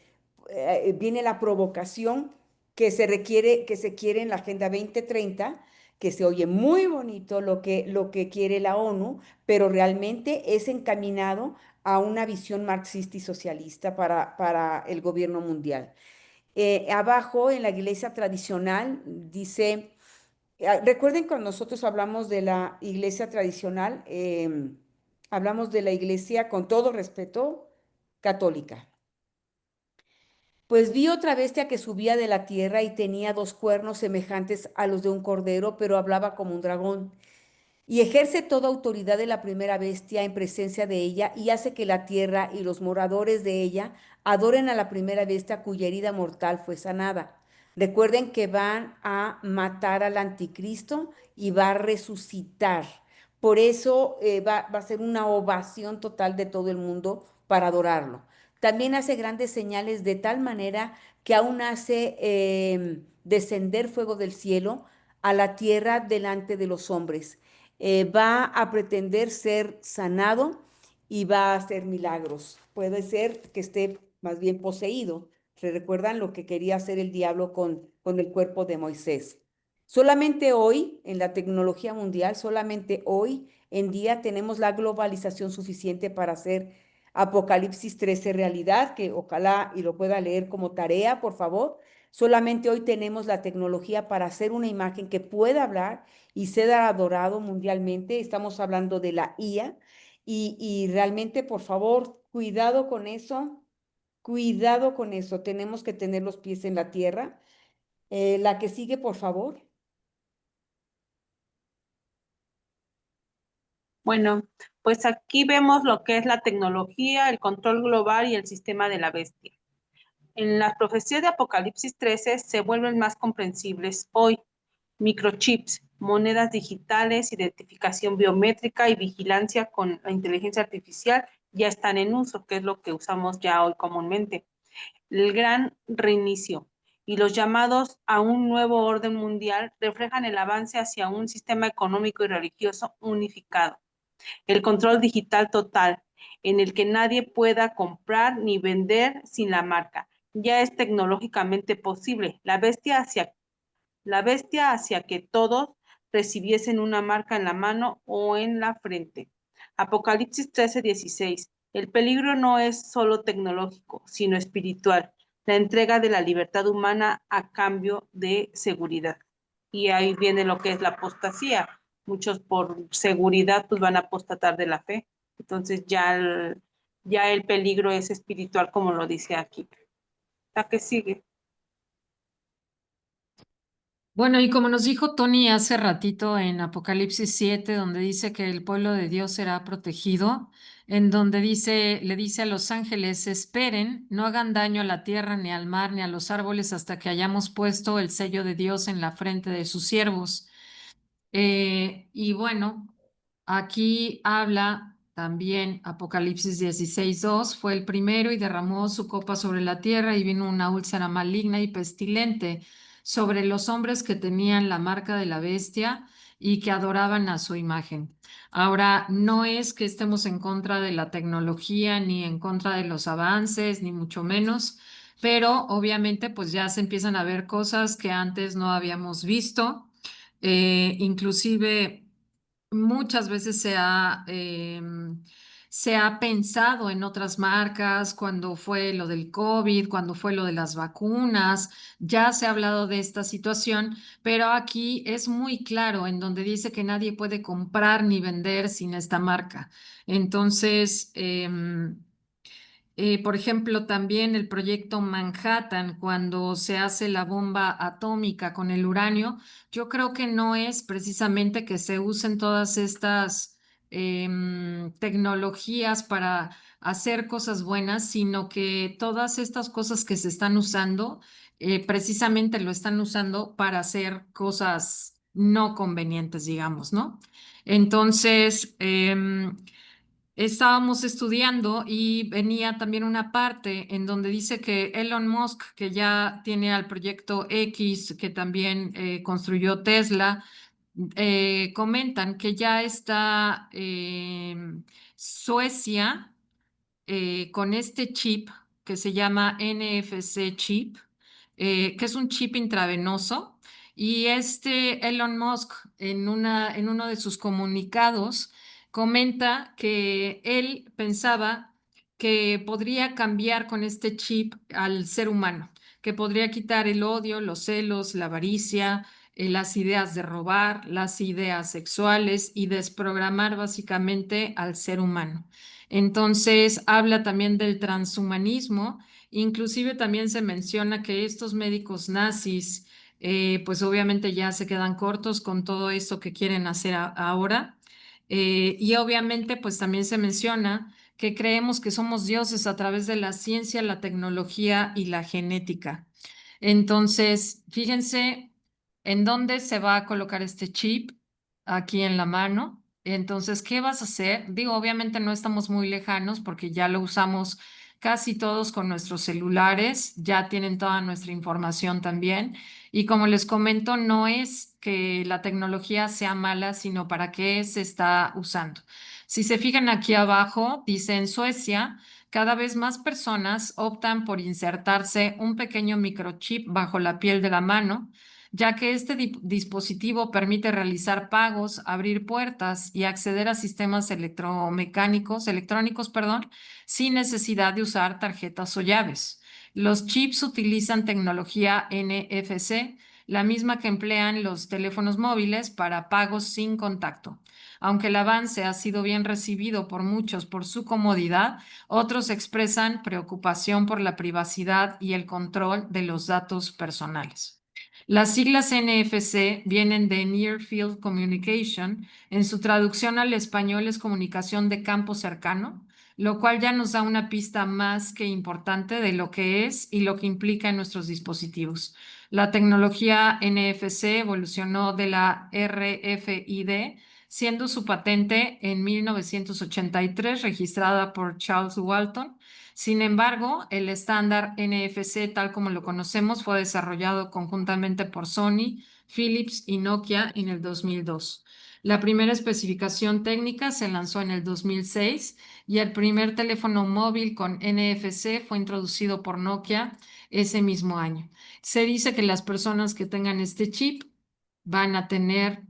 viene la provocación que se requiere, que se quiere en la Agenda 2030, que se oye muy bonito lo que quiere la ONU, pero realmente es encaminado a una visión marxista y socialista para el gobierno mundial. Abajo, en la iglesia tradicional, dice... Recuerden cuando nosotros hablamos de la iglesia tradicional, hablamos de la iglesia con todo respeto católica. Pues vi otra bestia que subía de la tierra y tenía 2 cuernos semejantes a los de un cordero, pero hablaba como un dragón. Y ejerce toda autoridad de la primera bestia en presencia de ella y hace que la tierra y los moradores de ella adoren a la primera bestia cuya herida mortal fue sanada. Recuerden que van a matar al anticristo y va a resucitar. Por eso va a ser una ovación total de todo el mundo para adorarlo. También hace grandes señales de tal manera que aún hace descender fuego del cielo a la tierra delante de los hombres. Va a pretender ser sanado y va a hacer milagros. Puede ser que esté más bien poseído. ¿Se recuerdan lo que quería hacer el diablo con el cuerpo de Moisés? Solamente hoy, en la tecnología mundial, solamente hoy en día tenemos la globalización suficiente para hacer Apocalipsis 13 realidad, que ojalá y lo pueda leer como tarea, por favor. Solamente hoy tenemos la tecnología para hacer una imagen que pueda hablar y ser adorado mundialmente. Estamos hablando de la IA y realmente, por favor, cuidado con eso, cuidado con eso. Tenemos que tener los pies en la tierra. La que sigue, por favor. Bueno, pues aquí vemos lo que es la tecnología, el control global y el sistema de la bestia. En las profecías de Apocalipsis 13 se vuelven más comprensibles hoy. Microchips, monedas digitales, identificación biométrica y vigilancia con la inteligencia artificial ya están en uso, que es lo que usamos ya hoy comúnmente. El gran reinicio y los llamados a un nuevo orden mundial reflejan el avance hacia un sistema económico y religioso unificado. El control digital total, en el que nadie pueda comprar ni vender sin la marca, ya es tecnológicamente posible. La bestia hacia que todos recibiesen una marca en la mano o en la frente. Apocalipsis 13:16. El peligro no es solo tecnológico, sino espiritual. La entrega de la libertad humana a cambio de seguridad. Y ahí viene lo que es la apostasía. muchos por seguridad pues van a apostatar de la fe. Entonces ya el peligro es espiritual, como lo dice aquí. ¿La que sigue? Bueno, y como nos dijo Tony hace ratito en Apocalipsis 7, donde dice que el pueblo de Dios será protegido, en donde le dice a los ángeles, esperen, no hagan daño a la tierra, ni al mar, ni a los árboles, hasta que hayamos puesto el sello de Dios en la frente de sus siervos. Y bueno, aquí habla también Apocalipsis 16:2, fue el primero y derramó su copa sobre la tierra y vino una úlcera maligna y pestilente sobre los hombres que tenían la marca de la bestia y que adoraban a su imagen. Ahora, no es que estemos en contra de la tecnología ni en contra de los avances, ni mucho menos, pero obviamente pues ya se empiezan a ver cosas que antes no habíamos visto. Inclusive muchas veces se ha pensado en otras marcas, cuando fue lo del COVID, cuando fue lo de las vacunas, ya se ha hablado de esta situación, pero aquí es muy claro en donde dice que nadie puede comprar ni vender sin esta marca. Entonces, por ejemplo, también el proyecto Manhattan, cuando se hace la bomba atómica con el uranio, yo creo que no es precisamente que se usen todas estas tecnologías para hacer cosas buenas, sino que todas estas cosas que se están usando, precisamente lo están usando para hacer cosas no convenientes, digamos, ¿no? Entonces, estábamos estudiando y venía también una parte en donde dice que Elon Musk, que ya tiene al proyecto X, que también construyó Tesla, comentan que ya está Suecia con este chip que se llama NFC chip, que es un chip intravenoso. Y este Elon Musk en uno de sus comunicados comenta que él pensaba que podría cambiar con este chip al ser humano, que podría quitar el odio, los celos, la avaricia, las ideas de robar, las ideas sexuales y desprogramar básicamente al ser humano. Entonces, habla también del transhumanismo, inclusive también se menciona que estos médicos nazis, pues obviamente ya se quedan cortos con todo esto que quieren hacer ahora. Y obviamente, pues también se menciona que creemos que somos dioses a través de la ciencia, la tecnología y la genética. Entonces, fíjense en dónde se va a colocar este chip, aquí en la mano. Entonces, ¿qué vas a hacer? Digo, obviamente no estamos muy lejanos porque ya lo usamos casi todos con nuestros celulares, ya tienen toda nuestra información también. Y como les comento, no es que la tecnología sea mala, sino para qué se está usando. Si se fijan aquí abajo, dice en Suecia, cada vez más personas optan por insertarse un pequeño microchip bajo la piel de la mano, ya que este dispositivo permite realizar pagos, abrir puertas y acceder a sistemas electrónicos, perdón, sin necesidad de usar tarjetas o llaves. Los chips utilizan tecnología NFC, la misma que emplean los teléfonos móviles para pagos sin contacto. Aunque el avance ha sido bien recibido por muchos por su comodidad, otros expresan preocupación por la privacidad y el control de los datos personales. Las siglas NFC vienen de Near Field Communication. En su traducción al español es comunicación de campo cercano, lo cual ya nos da una pista más que importante de lo que es y lo que implica en nuestros dispositivos. La tecnología NFC evolucionó de la RFID, siendo su patente en 1983 registrada por Charles Walton. Sin embargo, el estándar NFC, tal como lo conocemos, fue desarrollado conjuntamente por Sony, Philips y Nokia en el 2002. La primera especificación técnica se lanzó en el 2006 y el primer teléfono móvil con NFC fue introducido por Nokia ese mismo año. Se dice que las personas que tengan este chip van a tener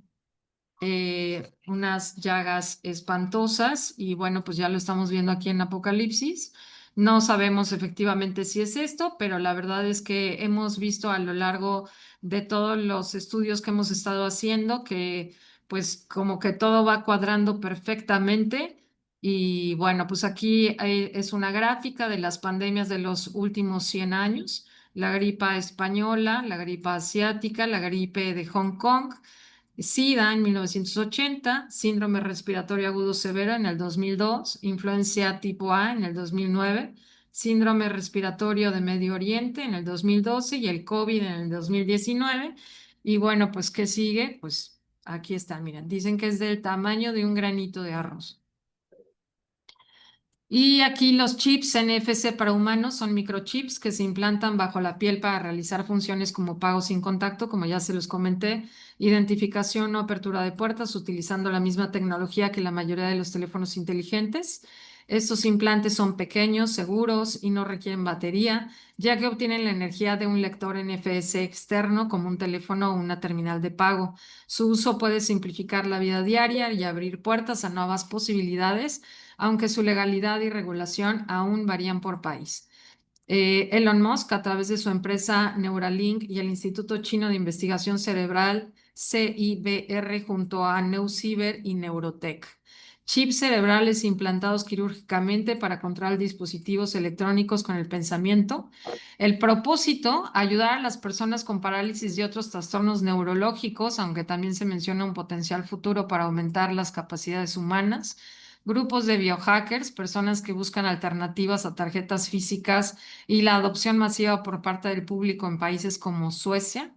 unas llagas espantosas y bueno, pues ya lo estamos viendo aquí en Apocalipsis. No sabemos efectivamente si es esto, pero la verdad es que hemos visto a lo largo de todos los estudios que hemos estado haciendo que pues como que todo va cuadrando perfectamente. Y bueno, pues aquí es una gráfica de las pandemias de los últimos 100 años. La gripa española, la gripa asiática, la gripe de Hong Kong, SIDA en 1980, síndrome respiratorio agudo severo en el 2002, influencia tipo A en el 2009, síndrome respiratorio de Medio Oriente en el 2012 y el COVID en el 2019. Y bueno, pues ¿qué sigue? Pues aquí está, miren, dicen que es del tamaño de un granito de arroz. Y aquí los chips NFC para humanos son microchips que se implantan bajo la piel para realizar funciones como pago sin contacto, como ya se los comenté, identificación o apertura de puertas utilizando la misma tecnología que la mayoría de los teléfonos inteligentes. Estos implantes son pequeños, seguros y no requieren batería, ya que obtienen la energía de un lector NFC externo como un teléfono o una terminal de pago. Su uso puede simplificar la vida diaria y abrir puertas a nuevas posibilidades, aunque su legalidad y regulación aún varían por país. Elon Musk, a través de su empresa Neuralink y el Instituto Chino de Investigación Cerebral, CIBR, junto a NeuCyber y Neurotech. Chips cerebrales implantados quirúrgicamente para controlar dispositivos electrónicos con el pensamiento. El propósito, ayudar a las personas con parálisis y otros trastornos neurológicos, aunque también se menciona un potencial futuro para aumentar las capacidades humanas. Grupos de biohackers, personas que buscan alternativas a tarjetas físicas y la adopción masiva por parte del público en países como Suecia.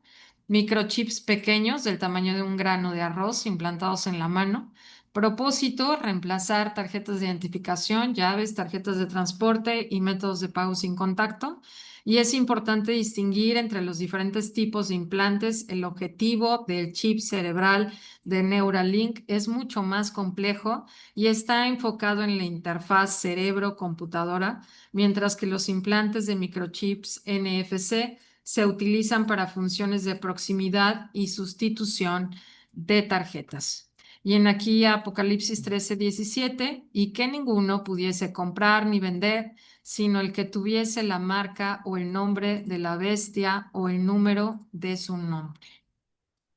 Microchips pequeños del tamaño de un grano de arroz implantados en la mano. Propósito, reemplazar tarjetas de identificación, llaves, tarjetas de transporte y métodos de pago sin contacto. Y es importante distinguir entre los diferentes tipos de implantes. El objetivo del chip cerebral de Neuralink es mucho más complejo y está enfocado en la interfaz cerebro-computadora, mientras que los implantes de microchips NFC se utilizan para funciones de proximidad y sustitución de tarjetas. Y en aquí Apocalipsis 13:17, y que ninguno pudiese comprar ni vender, sino el que tuviese la marca o el nombre de la bestia o el número de su nombre.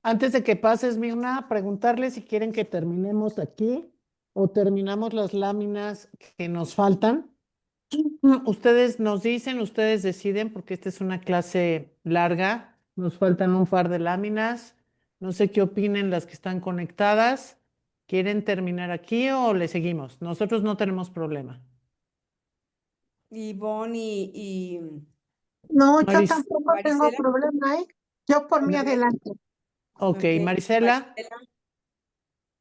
Antes de que pases, Mirna, preguntarle si quieren que terminemos aquí o terminamos las láminas que nos faltan. Ustedes nos dicen, ustedes deciden, porque esta es una clase larga. Nos faltan un par de láminas. No sé qué opinen las que están conectadas. ¿Quieren terminar aquí o le seguimos? Nosotros no tenemos problema. Ivonne No, yo Maris, tampoco tengo Marisela. problema, ¿eh? Yo por mí adelante. ok, Ok, Marisela, Marisela.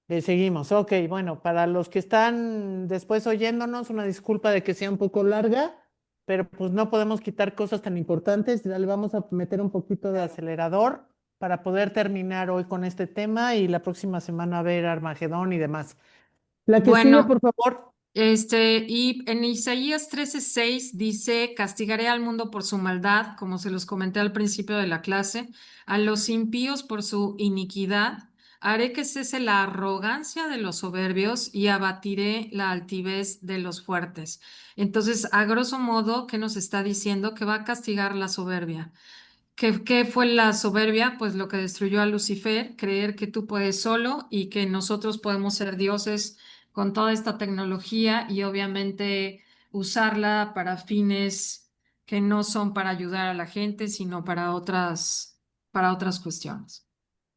le seguimos. Ok, bueno, para los que están después oyéndonos, una disculpa de que sea un poco larga, pero pues no podemos quitar cosas tan importantes. Ya le vamos a meter un poquito de Claro. acelerador para poder terminar hoy con este tema y la próxima semana ver Armagedón y demás. La que sigue, Bueno, por favor. y en Isaías 13:6 dice, castigaré al mundo por su maldad, como se los comenté al principio de la clase, a los impíos por su iniquidad, haré que cese la arrogancia de los soberbios y abatiré la altivez de los fuertes. Entonces, a grosso modo, ¿qué nos está diciendo? Que va a castigar la soberbia. ¿Qué fue la soberbia? Pues lo que destruyó a Lucifer, creer que tú puedes solo y que nosotros podemos ser dioses con toda esta tecnología y obviamente usarla para fines que no son para ayudar a la gente, sino para otras cuestiones.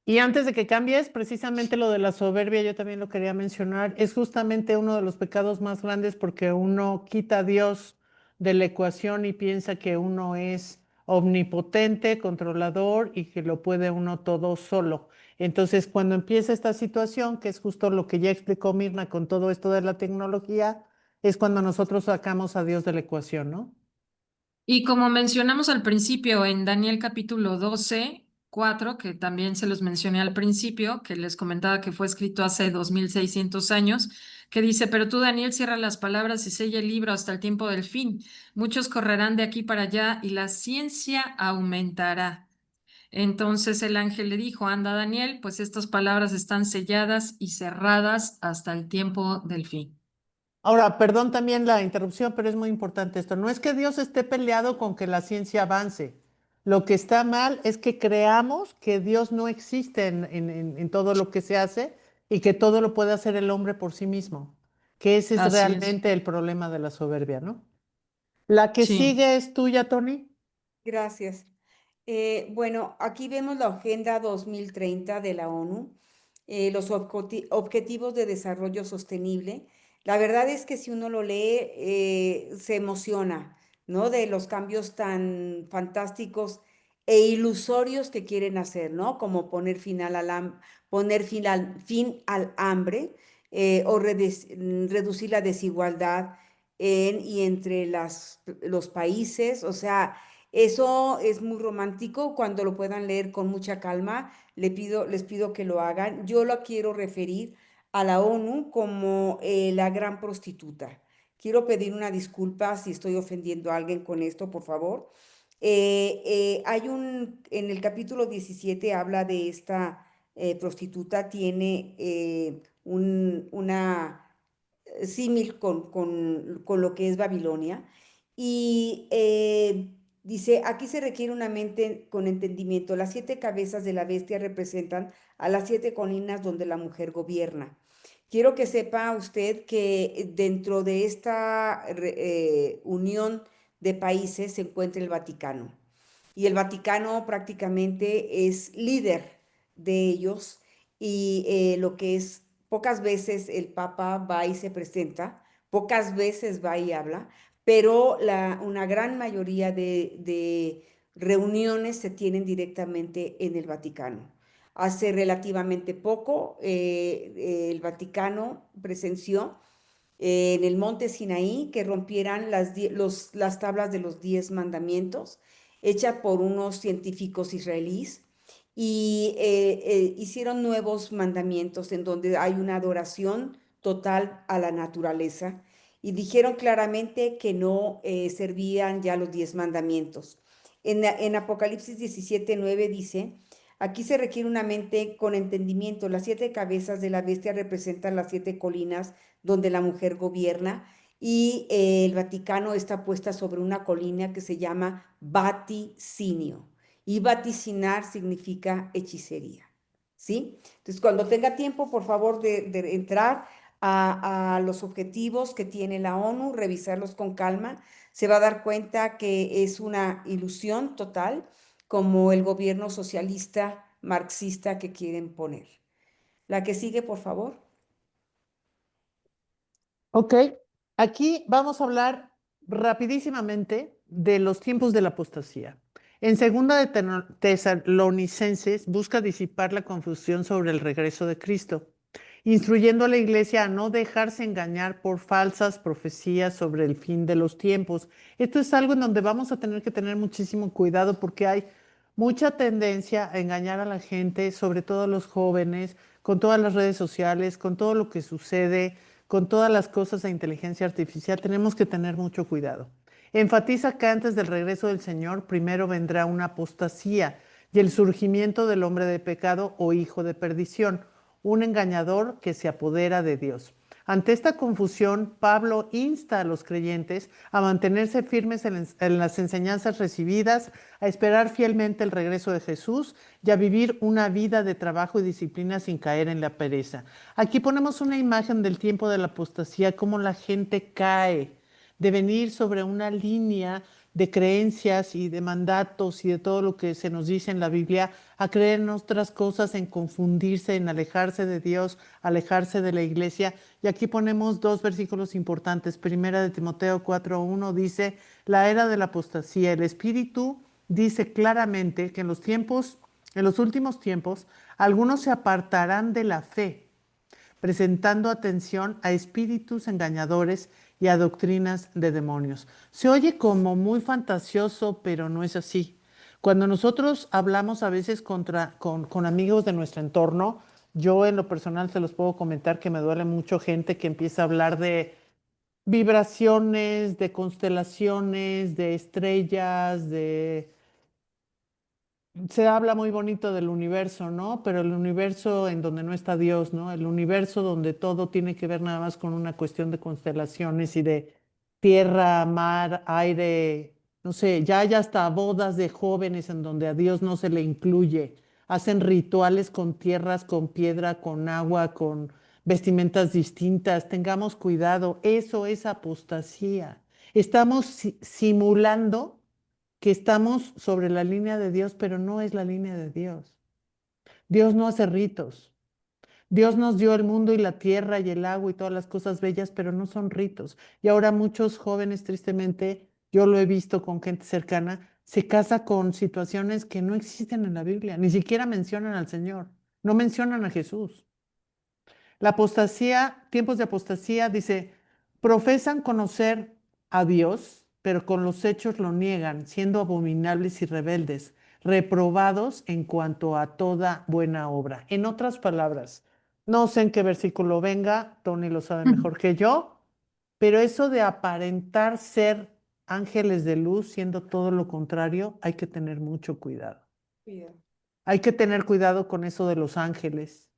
Y antes de que cambies, precisamente lo de la soberbia, yo también lo quería mencionar, es justamente uno de los pecados más grandes porque uno quita a Dios de la ecuación y piensa que uno es omnipotente, controlador y que lo puede uno todo solo. Entonces, cuando empieza esta situación, que es justo lo que ya explicó Mirna con todo esto de la tecnología, es cuando nosotros sacamos a Dios de la ecuación, ¿no? Y como mencionamos al principio en Daniel capítulo 12:4, que también se los mencioné al principio, que les comentaba que fue escrito hace 2600 años, que dice, pero tú, Daniel, cierra las palabras y sella el libro hasta el tiempo del fin. Muchos correrán de aquí para allá y la ciencia aumentará. Entonces el ángel le dijo, anda, Daniel, pues estas palabras están selladas y cerradas hasta el tiempo del fin. Ahora, perdón también la interrupción, pero es muy importante esto. No es que Dios esté peleado con que la ciencia avance. Lo que está mal es que creamos que Dios no existe en todo lo que se hace y que todo lo puede hacer el hombre por sí mismo, que ese es Así es. realmente el problema de la soberbia, ¿no? La que Sí. sigue es tuya, Tony. Gracias. Bueno, aquí vemos la Agenda 2030 de la ONU, los Objetivos de Desarrollo Sostenible. La verdad es que si uno lo lee, se emociona, ¿no? De los cambios tan fantásticos e ilusorios que quieren hacer, ¿no? Como poner fin al hambre, o reducir la desigualdad en y entre los países. O sea, eso es muy romántico. Cuando lo puedan leer con mucha calma, les pido que lo hagan. Yo lo quiero referir a la ONU como la gran prostituta. Quiero pedir una disculpa si estoy ofendiendo a alguien con esto, por favor. En el capítulo 17 habla de esta prostituta, tiene una símil con lo que es Babilonia. Y dice, aquí se requiere una mente con entendimiento. Las 7 cabezas de la bestia representan a las 7 colinas donde la mujer gobierna. Quiero que sepa usted que dentro de esta unión de países se encuentra el Vaticano. Y el Vaticano prácticamente es líder de ellos, y lo que es, pocas veces el Papa va y se presenta, pocas veces va y habla, pero una gran mayoría de reuniones se tienen directamente en el Vaticano. Hace relativamente poco el Vaticano presenció en el monte Sinaí que rompieran las tablas de los 10 mandamientos, hecha por unos científicos israelíes, y hicieron nuevos mandamientos en donde hay una adoración total a la naturaleza, y dijeron claramente que no servían ya los 10 mandamientos. En Apocalipsis 17:9 dice, aquí se requiere una mente con entendimiento. Las 7 cabezas de la bestia representan las 7 colinas donde la mujer gobierna, y el Vaticano está puesta sobre una colina que se llama vaticinio, y vaticinar significa hechicería, ¿sí? Entonces, cuando tenga tiempo, por favor, de entrar a los objetivos que tiene la ONU, revisarlos con calma, se va a dar cuenta que es una ilusión total, como el gobierno socialista marxista que quieren poner. La que sigue, por favor. Ok, aquí vamos a hablar rapidísimamente de los tiempos de la apostasía. En segunda de Tesalonicenses busca disipar la confusión sobre el regreso de Cristo, instruyendo a la iglesia a no dejarse engañar por falsas profecías sobre el fin de los tiempos. Esto es algo en donde vamos a tener que tener muchísimo cuidado porque hay mucha tendencia a engañar a la gente, sobre todo a los jóvenes, con todas las redes sociales, con todo lo que sucede, con todas las cosas de inteligencia artificial. Tenemos que tener mucho cuidado. Enfatiza que antes del regreso del Señor primero vendrá una apostasía y el surgimiento del hombre de pecado o hijo de perdición, un engañador que se apodera de Dios. Ante esta confusión, Pablo insta a los creyentes a mantenerse firmes en las enseñanzas recibidas, a esperar fielmente el regreso de Jesús y a vivir una vida de trabajo y disciplina sin caer en la pereza. Aquí ponemos una imagen del tiempo de la apostasía, cómo la gente cae de venir sobre una línea de creencias y de mandatos y de todo lo que se nos dice en la Biblia, a creer en otras cosas, en confundirse, en alejarse de Dios, alejarse de la iglesia. Y aquí ponemos 2 versículos importantes. Primera de Timoteo 4:1 dice, la era de la apostasía. El Espíritu dice claramente que en los últimos tiempos, algunos se apartarán de la fe, presentando atención a espíritus engañadores y a doctrinas de demonios. Se oye como muy fantasioso, pero no es así. Cuando nosotros hablamos a veces con amigos de nuestro entorno, yo en lo personal se los puedo comentar que me duele mucho gente que empieza a hablar de vibraciones, de constelaciones, de estrellas, se habla muy bonito del universo, ¿no? Pero el universo en donde no está Dios, ¿no? El universo donde todo tiene que ver nada más con una cuestión de constelaciones y de tierra, mar, aire, no sé, ya hay hasta bodas de jóvenes en donde a Dios no se le incluye. hacen rituales con tierras, con piedra, con agua, con vestimentas distintas. Tengamos cuidado, eso es apostasía. Estamos simulando que estamos sobre la línea de Dios, pero no es la línea de Dios. Dios no hace ritos. Dios nos dio el mundo y la tierra y el agua y todas las cosas bellas, pero no son ritos. Y ahora muchos jóvenes, tristemente, yo lo he visto con gente cercana, se casa con situaciones que no existen en la Biblia, ni siquiera mencionan al Señor, no mencionan a Jesús. La apostasía, tiempos de apostasía, dice, profesan conocer a Dios, pero con los hechos lo niegan, siendo abominables y rebeldes, reprobados en cuanto a toda buena obra. En otras palabras, no sé en qué versículo venga, Tony lo sabe mejor que yo, pero eso de aparentar ser ángeles de luz, siendo todo lo contrario, hay que tener mucho cuidado. Hay que tener cuidado con eso de los ángeles.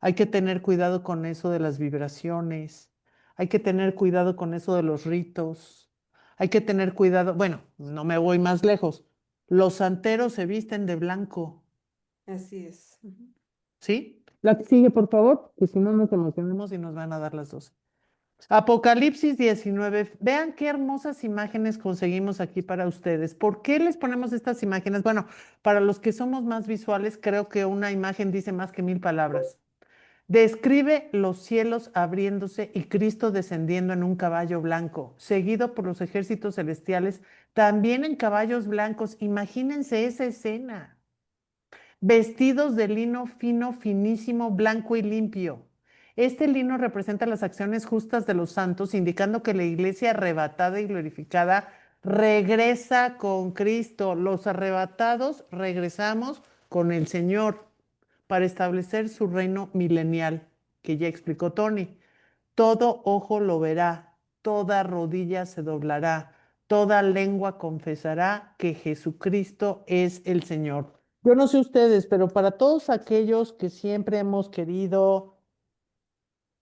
Hay que tener cuidado con eso de las vibraciones. Hay que tener cuidado con eso de los ritos. Hay que tener cuidado. Bueno, no me voy más lejos. Los santeros se visten de blanco. Así es. ¿Sí? La que sigue, por favor, que si no nos emocionemos y nos van a dar las dos. Apocalipsis 19. Vean qué hermosas imágenes conseguimos aquí para ustedes. ¿Por qué les ponemos estas imágenes? Bueno, para los que somos más visuales, creo que una imagen dice más que 1000 palabras. Describe los cielos abriéndose y Cristo descendiendo en un caballo blanco, seguido por los ejércitos celestiales, también en caballos blancos. Imagínense esa escena. Vestidos de lino fino, finísimo, blanco y limpio. Este lino representa las acciones justas de los santos, indicando que la iglesia arrebatada y glorificada regresa con Cristo. Los arrebatados regresamos con el Señor para establecer su reino milenial, que ya explicó Tony. Todo ojo lo verá, toda rodilla se doblará, toda lengua confesará que Jesucristo es el Señor. Yo no sé ustedes, pero para todos aquellos que siempre hemos querido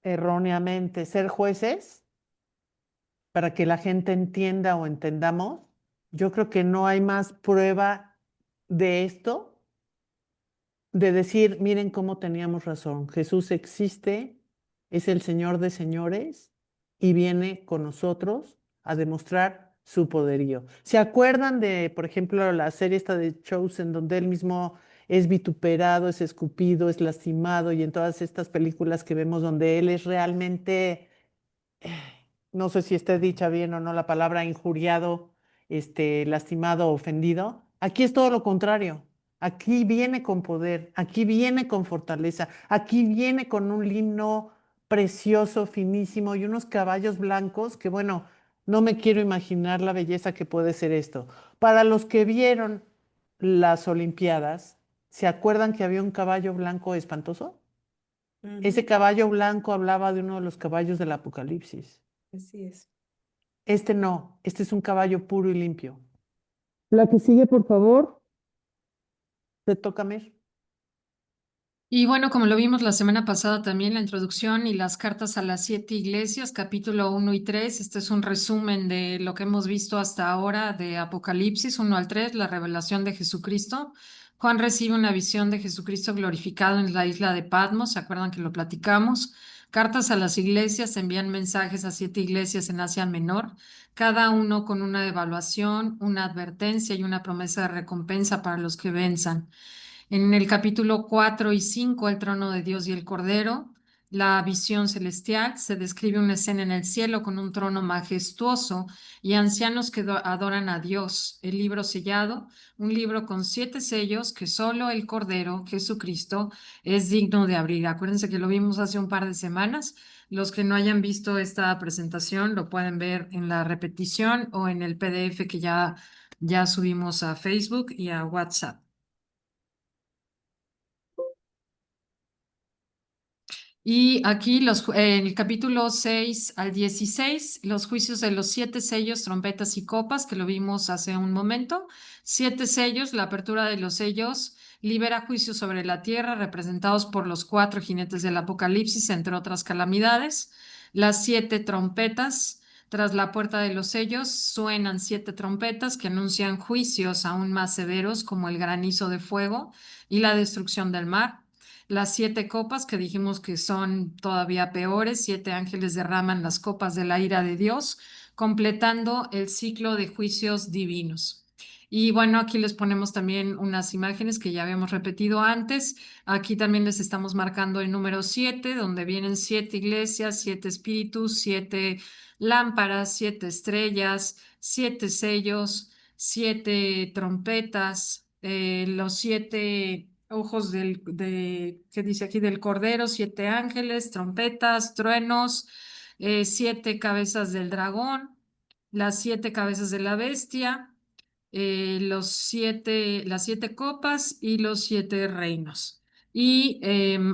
erróneamente ser jueces, para que la gente entienda o entendamos, yo creo que no hay más prueba de esto, de decir, miren cómo teníamos razón, Jesús existe, es el Señor de señores y viene con nosotros a demostrar su poderío. ¿Se acuerdan de, por ejemplo, la serie esta de Chosen, donde él mismo es vituperado, es escupido, es lastimado, y en todas estas películas que vemos donde él es realmente, no sé si esté dicha bien o no la palabra, injuriado, lastimado, ofendido? Aquí es todo lo contrario. Aquí viene con poder, aquí viene con fortaleza, aquí viene con un lino precioso, finísimo y unos caballos blancos que, bueno, no me quiero imaginar la belleza que puede ser esto. Para los que vieron las Olimpiadas, ¿se acuerdan que había un caballo blanco espantoso? Ese caballo blanco hablaba de uno de los caballos del Apocalipsis. Así es. Este no, este es un caballo puro y limpio. La que sigue, por favor. Te toca, Mir. Y bueno, como lo vimos la semana pasada también, la introducción y las cartas a las 7 iglesias, capítulo 1 y 3. Este es un resumen de lo que hemos visto hasta ahora de Apocalipsis 1 al 3, la revelación de Jesucristo. Juan recibe una visión de Jesucristo glorificado en la isla de Patmos, ¿se acuerdan que lo platicamos? Cartas a las iglesias, envían mensajes a 7 iglesias en Asia Menor, cada uno con una evaluación, una advertencia y una promesa de recompensa para los que venzan. En el capítulo 4 y 5, el trono de Dios y el Cordero, la visión celestial, se describe una escena en el cielo con un trono majestuoso y ancianos que adoran a Dios. El libro sellado, un libro con 7 sellos que solo el Cordero, Jesucristo, es digno de abrir. Acuérdense que lo vimos hace un par de semanas. Los que no hayan visto esta presentación lo pueden ver en la repetición o en el PDF que ya subimos a Facebook y a WhatsApp. Y aquí en el capítulo 6 al 16, los juicios de los 7 sellos, trompetas y copas, que lo vimos hace un momento. 7 sellos, la apertura de los sellos libera juicios sobre la tierra, representados por los 4 jinetes del Apocalipsis, entre otras calamidades. Las 7 trompetas Tras la puerta de los sellos suenan 7 trompetas que anuncian juicios aún más severos como el granizo de fuego y la destrucción del mar. Las 7 copas que dijimos que son todavía peores, 7 ángeles derraman las copas de la ira de Dios, completando el ciclo de juicios divinos. Y bueno, aquí les ponemos también unas imágenes que ya habíamos repetido antes. Aquí también les estamos marcando el número 7, donde vienen 7 iglesias, 7 espíritus, 7 lámparas, 7 estrellas, 7 sellos, 7 trompetas, los 7 ojos ¿qué dice aquí? Del cordero, 7 ángeles, trompetas, truenos, 7 cabezas del dragón, las 7 cabezas de la bestia, las 7 copas y los 7 reinos. Y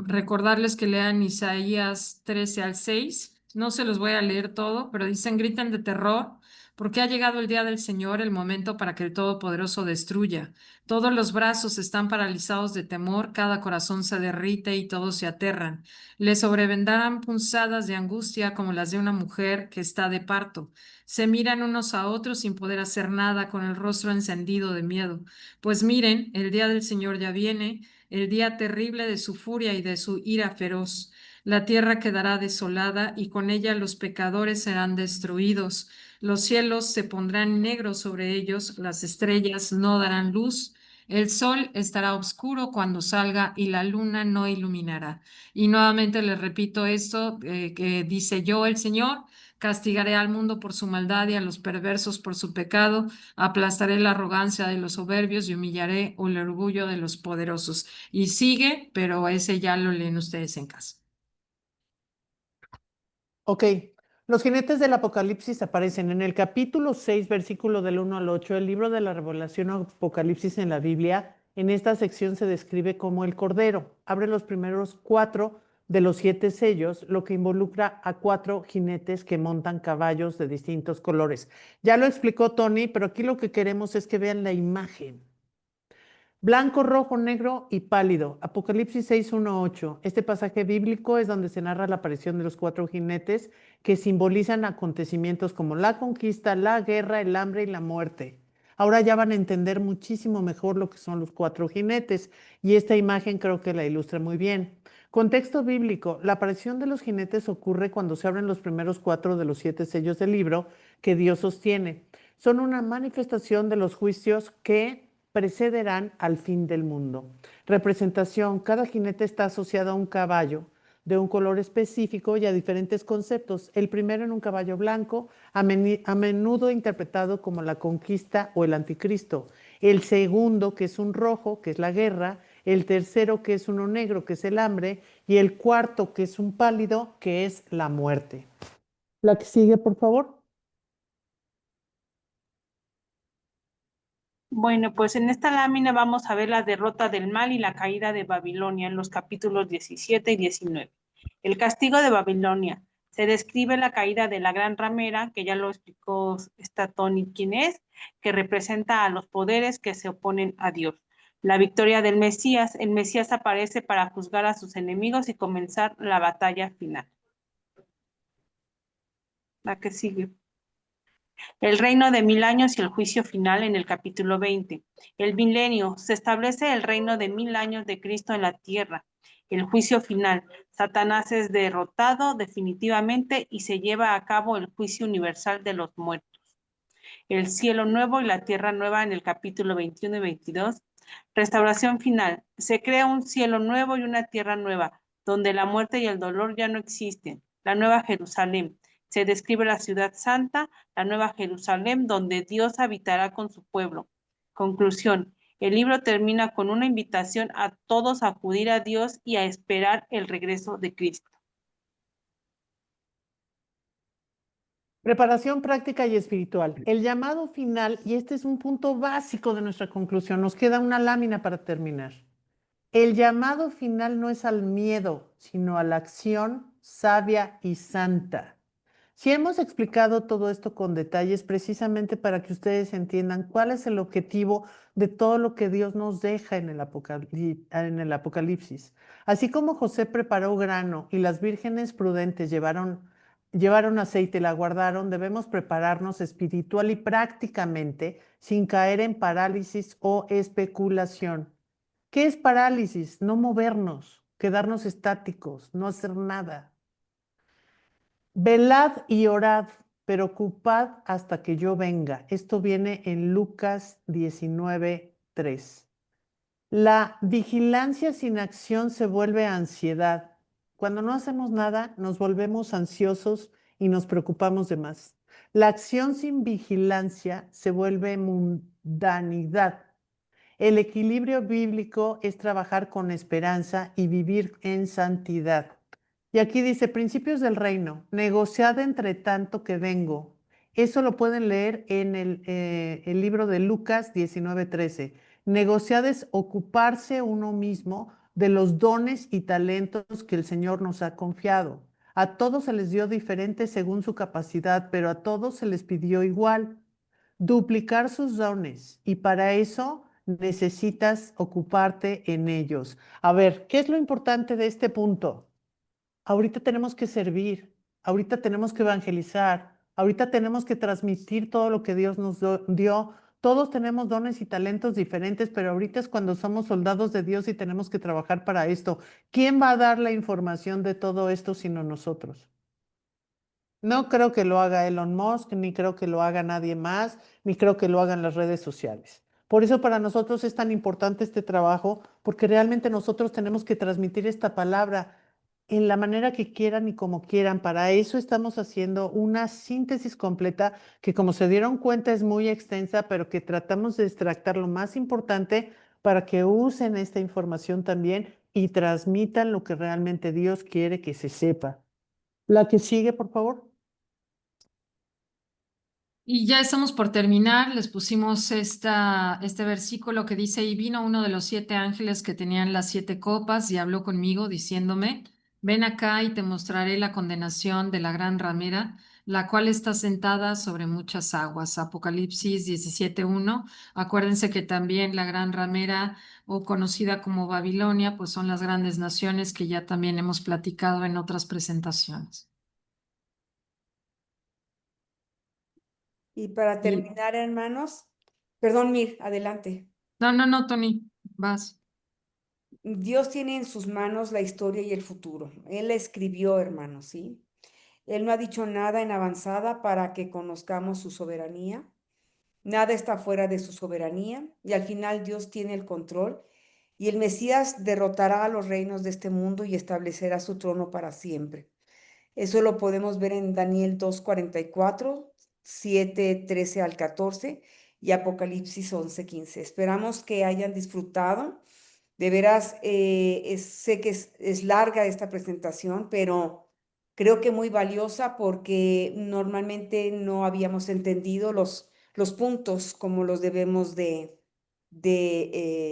recordarles que lean Isaías 13 al 6. No se los voy a leer todo, pero dicen, griten de terror, porque ha llegado el día del Señor, el momento para que el Todopoderoso destruya. Todos los brazos están paralizados de temor, cada corazón se derrite y todos se aterran. Le sobrevendrán punzadas de angustia como las de una mujer que está de parto. Se miran unos a otros sin poder hacer nada, con el rostro encendido de miedo. Pues miren, el día del Señor ya viene, el día terrible de su furia y de su ira feroz. La tierra quedará desolada y con ella los pecadores serán destruidos. Los cielos se pondrán negros sobre ellos, las estrellas no darán luz. El sol estará oscuro cuando salga y la luna no iluminará. Y nuevamente les repito esto que dice yo, el Señor. Castigaré al mundo por su maldad y a los perversos por su pecado. Aplastaré la arrogancia de los soberbios y humillaré el orgullo de los poderosos. Y sigue, pero ese ya lo leen ustedes en casa. Ok, los jinetes del Apocalipsis aparecen en el capítulo 6, versículo del 1 al 8, el libro de la Revelación o Apocalipsis en la Biblia. En esta sección se describe como el Cordero. Abre los primeros 4 de los 7 sellos, lo que involucra a 4 jinetes que montan caballos de distintos colores. Ya lo explicó Tony, pero aquí lo que queremos es que vean la imagen. Blanco, rojo, negro y pálido. Apocalipsis 6, 1, 8. Este pasaje bíblico es donde se narra la aparición de los 4 jinetes que simbolizan acontecimientos como la conquista, la guerra, el hambre y la muerte. Ahora ya van a entender muchísimo mejor lo que son los 4 jinetes y esta imagen creo que la ilustra muy bien. Contexto bíblico. La aparición de los jinetes ocurre cuando se abren los primeros 4 de los 7 sellos del libro que Dios sostiene. Son una manifestación de los juicios que precederán al fin del mundo. Representación. Cada jinete está asociado a un caballo de un color específico y a diferentes conceptos. El primero en un caballo blanco, a menudo interpretado como la conquista o el anticristo. El segundo, que es un rojo, que es la guerra. El tercero, que es uno negro, que es el hambre. Y el cuarto, que es un pálido, que es la muerte. La que sigue, por favor. Bueno, pues en esta lámina vamos a ver la derrota del mal y la caída de Babilonia en los capítulos 17 y 19. El castigo de Babilonia. Se describe la caída de la gran ramera, que ya lo explicó esta Tony quién es, que representa a los poderes que se oponen a Dios. La victoria del Mesías. El Mesías aparece para juzgar a sus enemigos y comenzar la batalla final. La que sigue. El reino de 1000 años y el juicio final en el capítulo 20. El milenio. Se establece el reino de 1000 años de Cristo en la tierra. El juicio final. Satanás es derrotado definitivamente y se lleva a cabo el juicio universal de los muertos. El cielo nuevo y la tierra nueva en el capítulo 21 y 22. Restauración final. Se crea un cielo nuevo y una tierra nueva, donde la muerte y el dolor ya no existen. La nueva Jerusalén. Se describe la ciudad santa, la nueva Jerusalén, donde Dios habitará con su pueblo. Conclusión. El libro termina con una invitación a todos a acudir a Dios y a esperar el regreso de Cristo. Preparación práctica y espiritual. El llamado final, y este es un punto básico de nuestra conclusión, nos queda una lámina para terminar. El llamado final no es al miedo, sino a la acción sabia y santa. Si hemos explicado todo esto con detalles precisamente para que ustedes entiendan cuál es el objetivo de todo lo que Dios nos deja en el Apocalipsis. Así como José preparó grano y las vírgenes prudentes llevaron llevaron aceite, la guardaron, debemos prepararnos espiritual y prácticamente sin caer en parálisis o especulación. ¿Qué es parálisis? No movernos, quedarnos estáticos, no hacer nada. Velad y orad, pero ocupad hasta que yo venga. Esto viene en Lucas 19:3. La vigilancia sin acción se vuelve ansiedad. Cuando no hacemos nada, nos volvemos ansiosos y nos preocupamos de más. La acción sin vigilancia se vuelve mundanidad. El equilibrio bíblico es trabajar con esperanza y vivir en santidad. Y aquí dice, principios del reino, negociad entre tanto que vengo. Eso lo pueden leer en el libro de Lucas 19:13. Negociad es ocuparse uno mismo de los dones y talentos que el Señor nos ha confiado. A todos se les dio diferente según su capacidad, pero a todos se les pidió igual. Duplicar sus dones y para eso necesitas ocuparte en ellos. A ver, ¿qué es lo importante de este punto? Ahorita tenemos que servir, ahorita tenemos que evangelizar, ahorita tenemos que transmitir todo lo que Dios nos dio. Todos tenemos dones y talentos diferentes, pero ahorita es cuando somos soldados de Dios y tenemos que trabajar para esto. ¿Quién va a dar la información de todo esto sino nosotros? No creo que lo haga Elon Musk, ni creo que lo haga nadie más, ni creo que lo hagan las redes sociales. Por eso para nosotros es tan importante este trabajo, porque realmente nosotros tenemos que transmitir esta palabra en la manera que quieran y como quieran. Para eso estamos haciendo una síntesis completa que, como se dieron cuenta, es muy extensa, pero que tratamos de extractar lo más importante para que usen esta información también y transmitan lo que realmente Dios quiere que se sepa. La que sigue, por favor. Y ya estamos por terminar, les pusimos este versículo que dice, y vino uno de los 7 ángeles que tenían las 7 copas y habló conmigo diciéndome, ven acá y te mostraré la condenación de la gran ramera, la cual está sentada sobre muchas aguas. Apocalipsis 17:1. Acuérdense que también la gran ramera o conocida como Babilonia, pues son las grandes naciones que ya también hemos platicado en otras presentaciones. Y para Y- terminar, hermanos, perdón, Mir, adelante. No, Tony, vas. Dios tiene en sus manos la historia y el futuro. Él la escribió, hermanos, ¿sí? Él no ha dicho nada en avanzada para que conozcamos su soberanía. Nada está fuera de su soberanía y al final Dios tiene el control y el Mesías derrotará a los reinos de este mundo y establecerá su trono para siempre. Eso lo podemos ver en Daniel 2:44, 7:13 al 14 y Apocalipsis 11:15. Esperamos que hayan disfrutado. De veras, sé que es larga esta presentación, pero creo que muy valiosa porque normalmente no habíamos entendido los puntos como los debemos de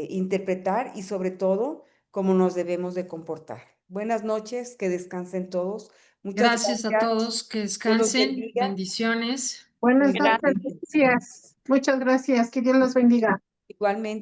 interpretar y sobre todo cómo nos debemos de comportar. Buenas noches, que descansen todos. Muchas Gracias a gracias. todos, que Dios los descansen, bendiga. bendiciones. Buenas noches, Igualmente. gracias. Muchas gracias. Que Dios los bendiga. Igualmente.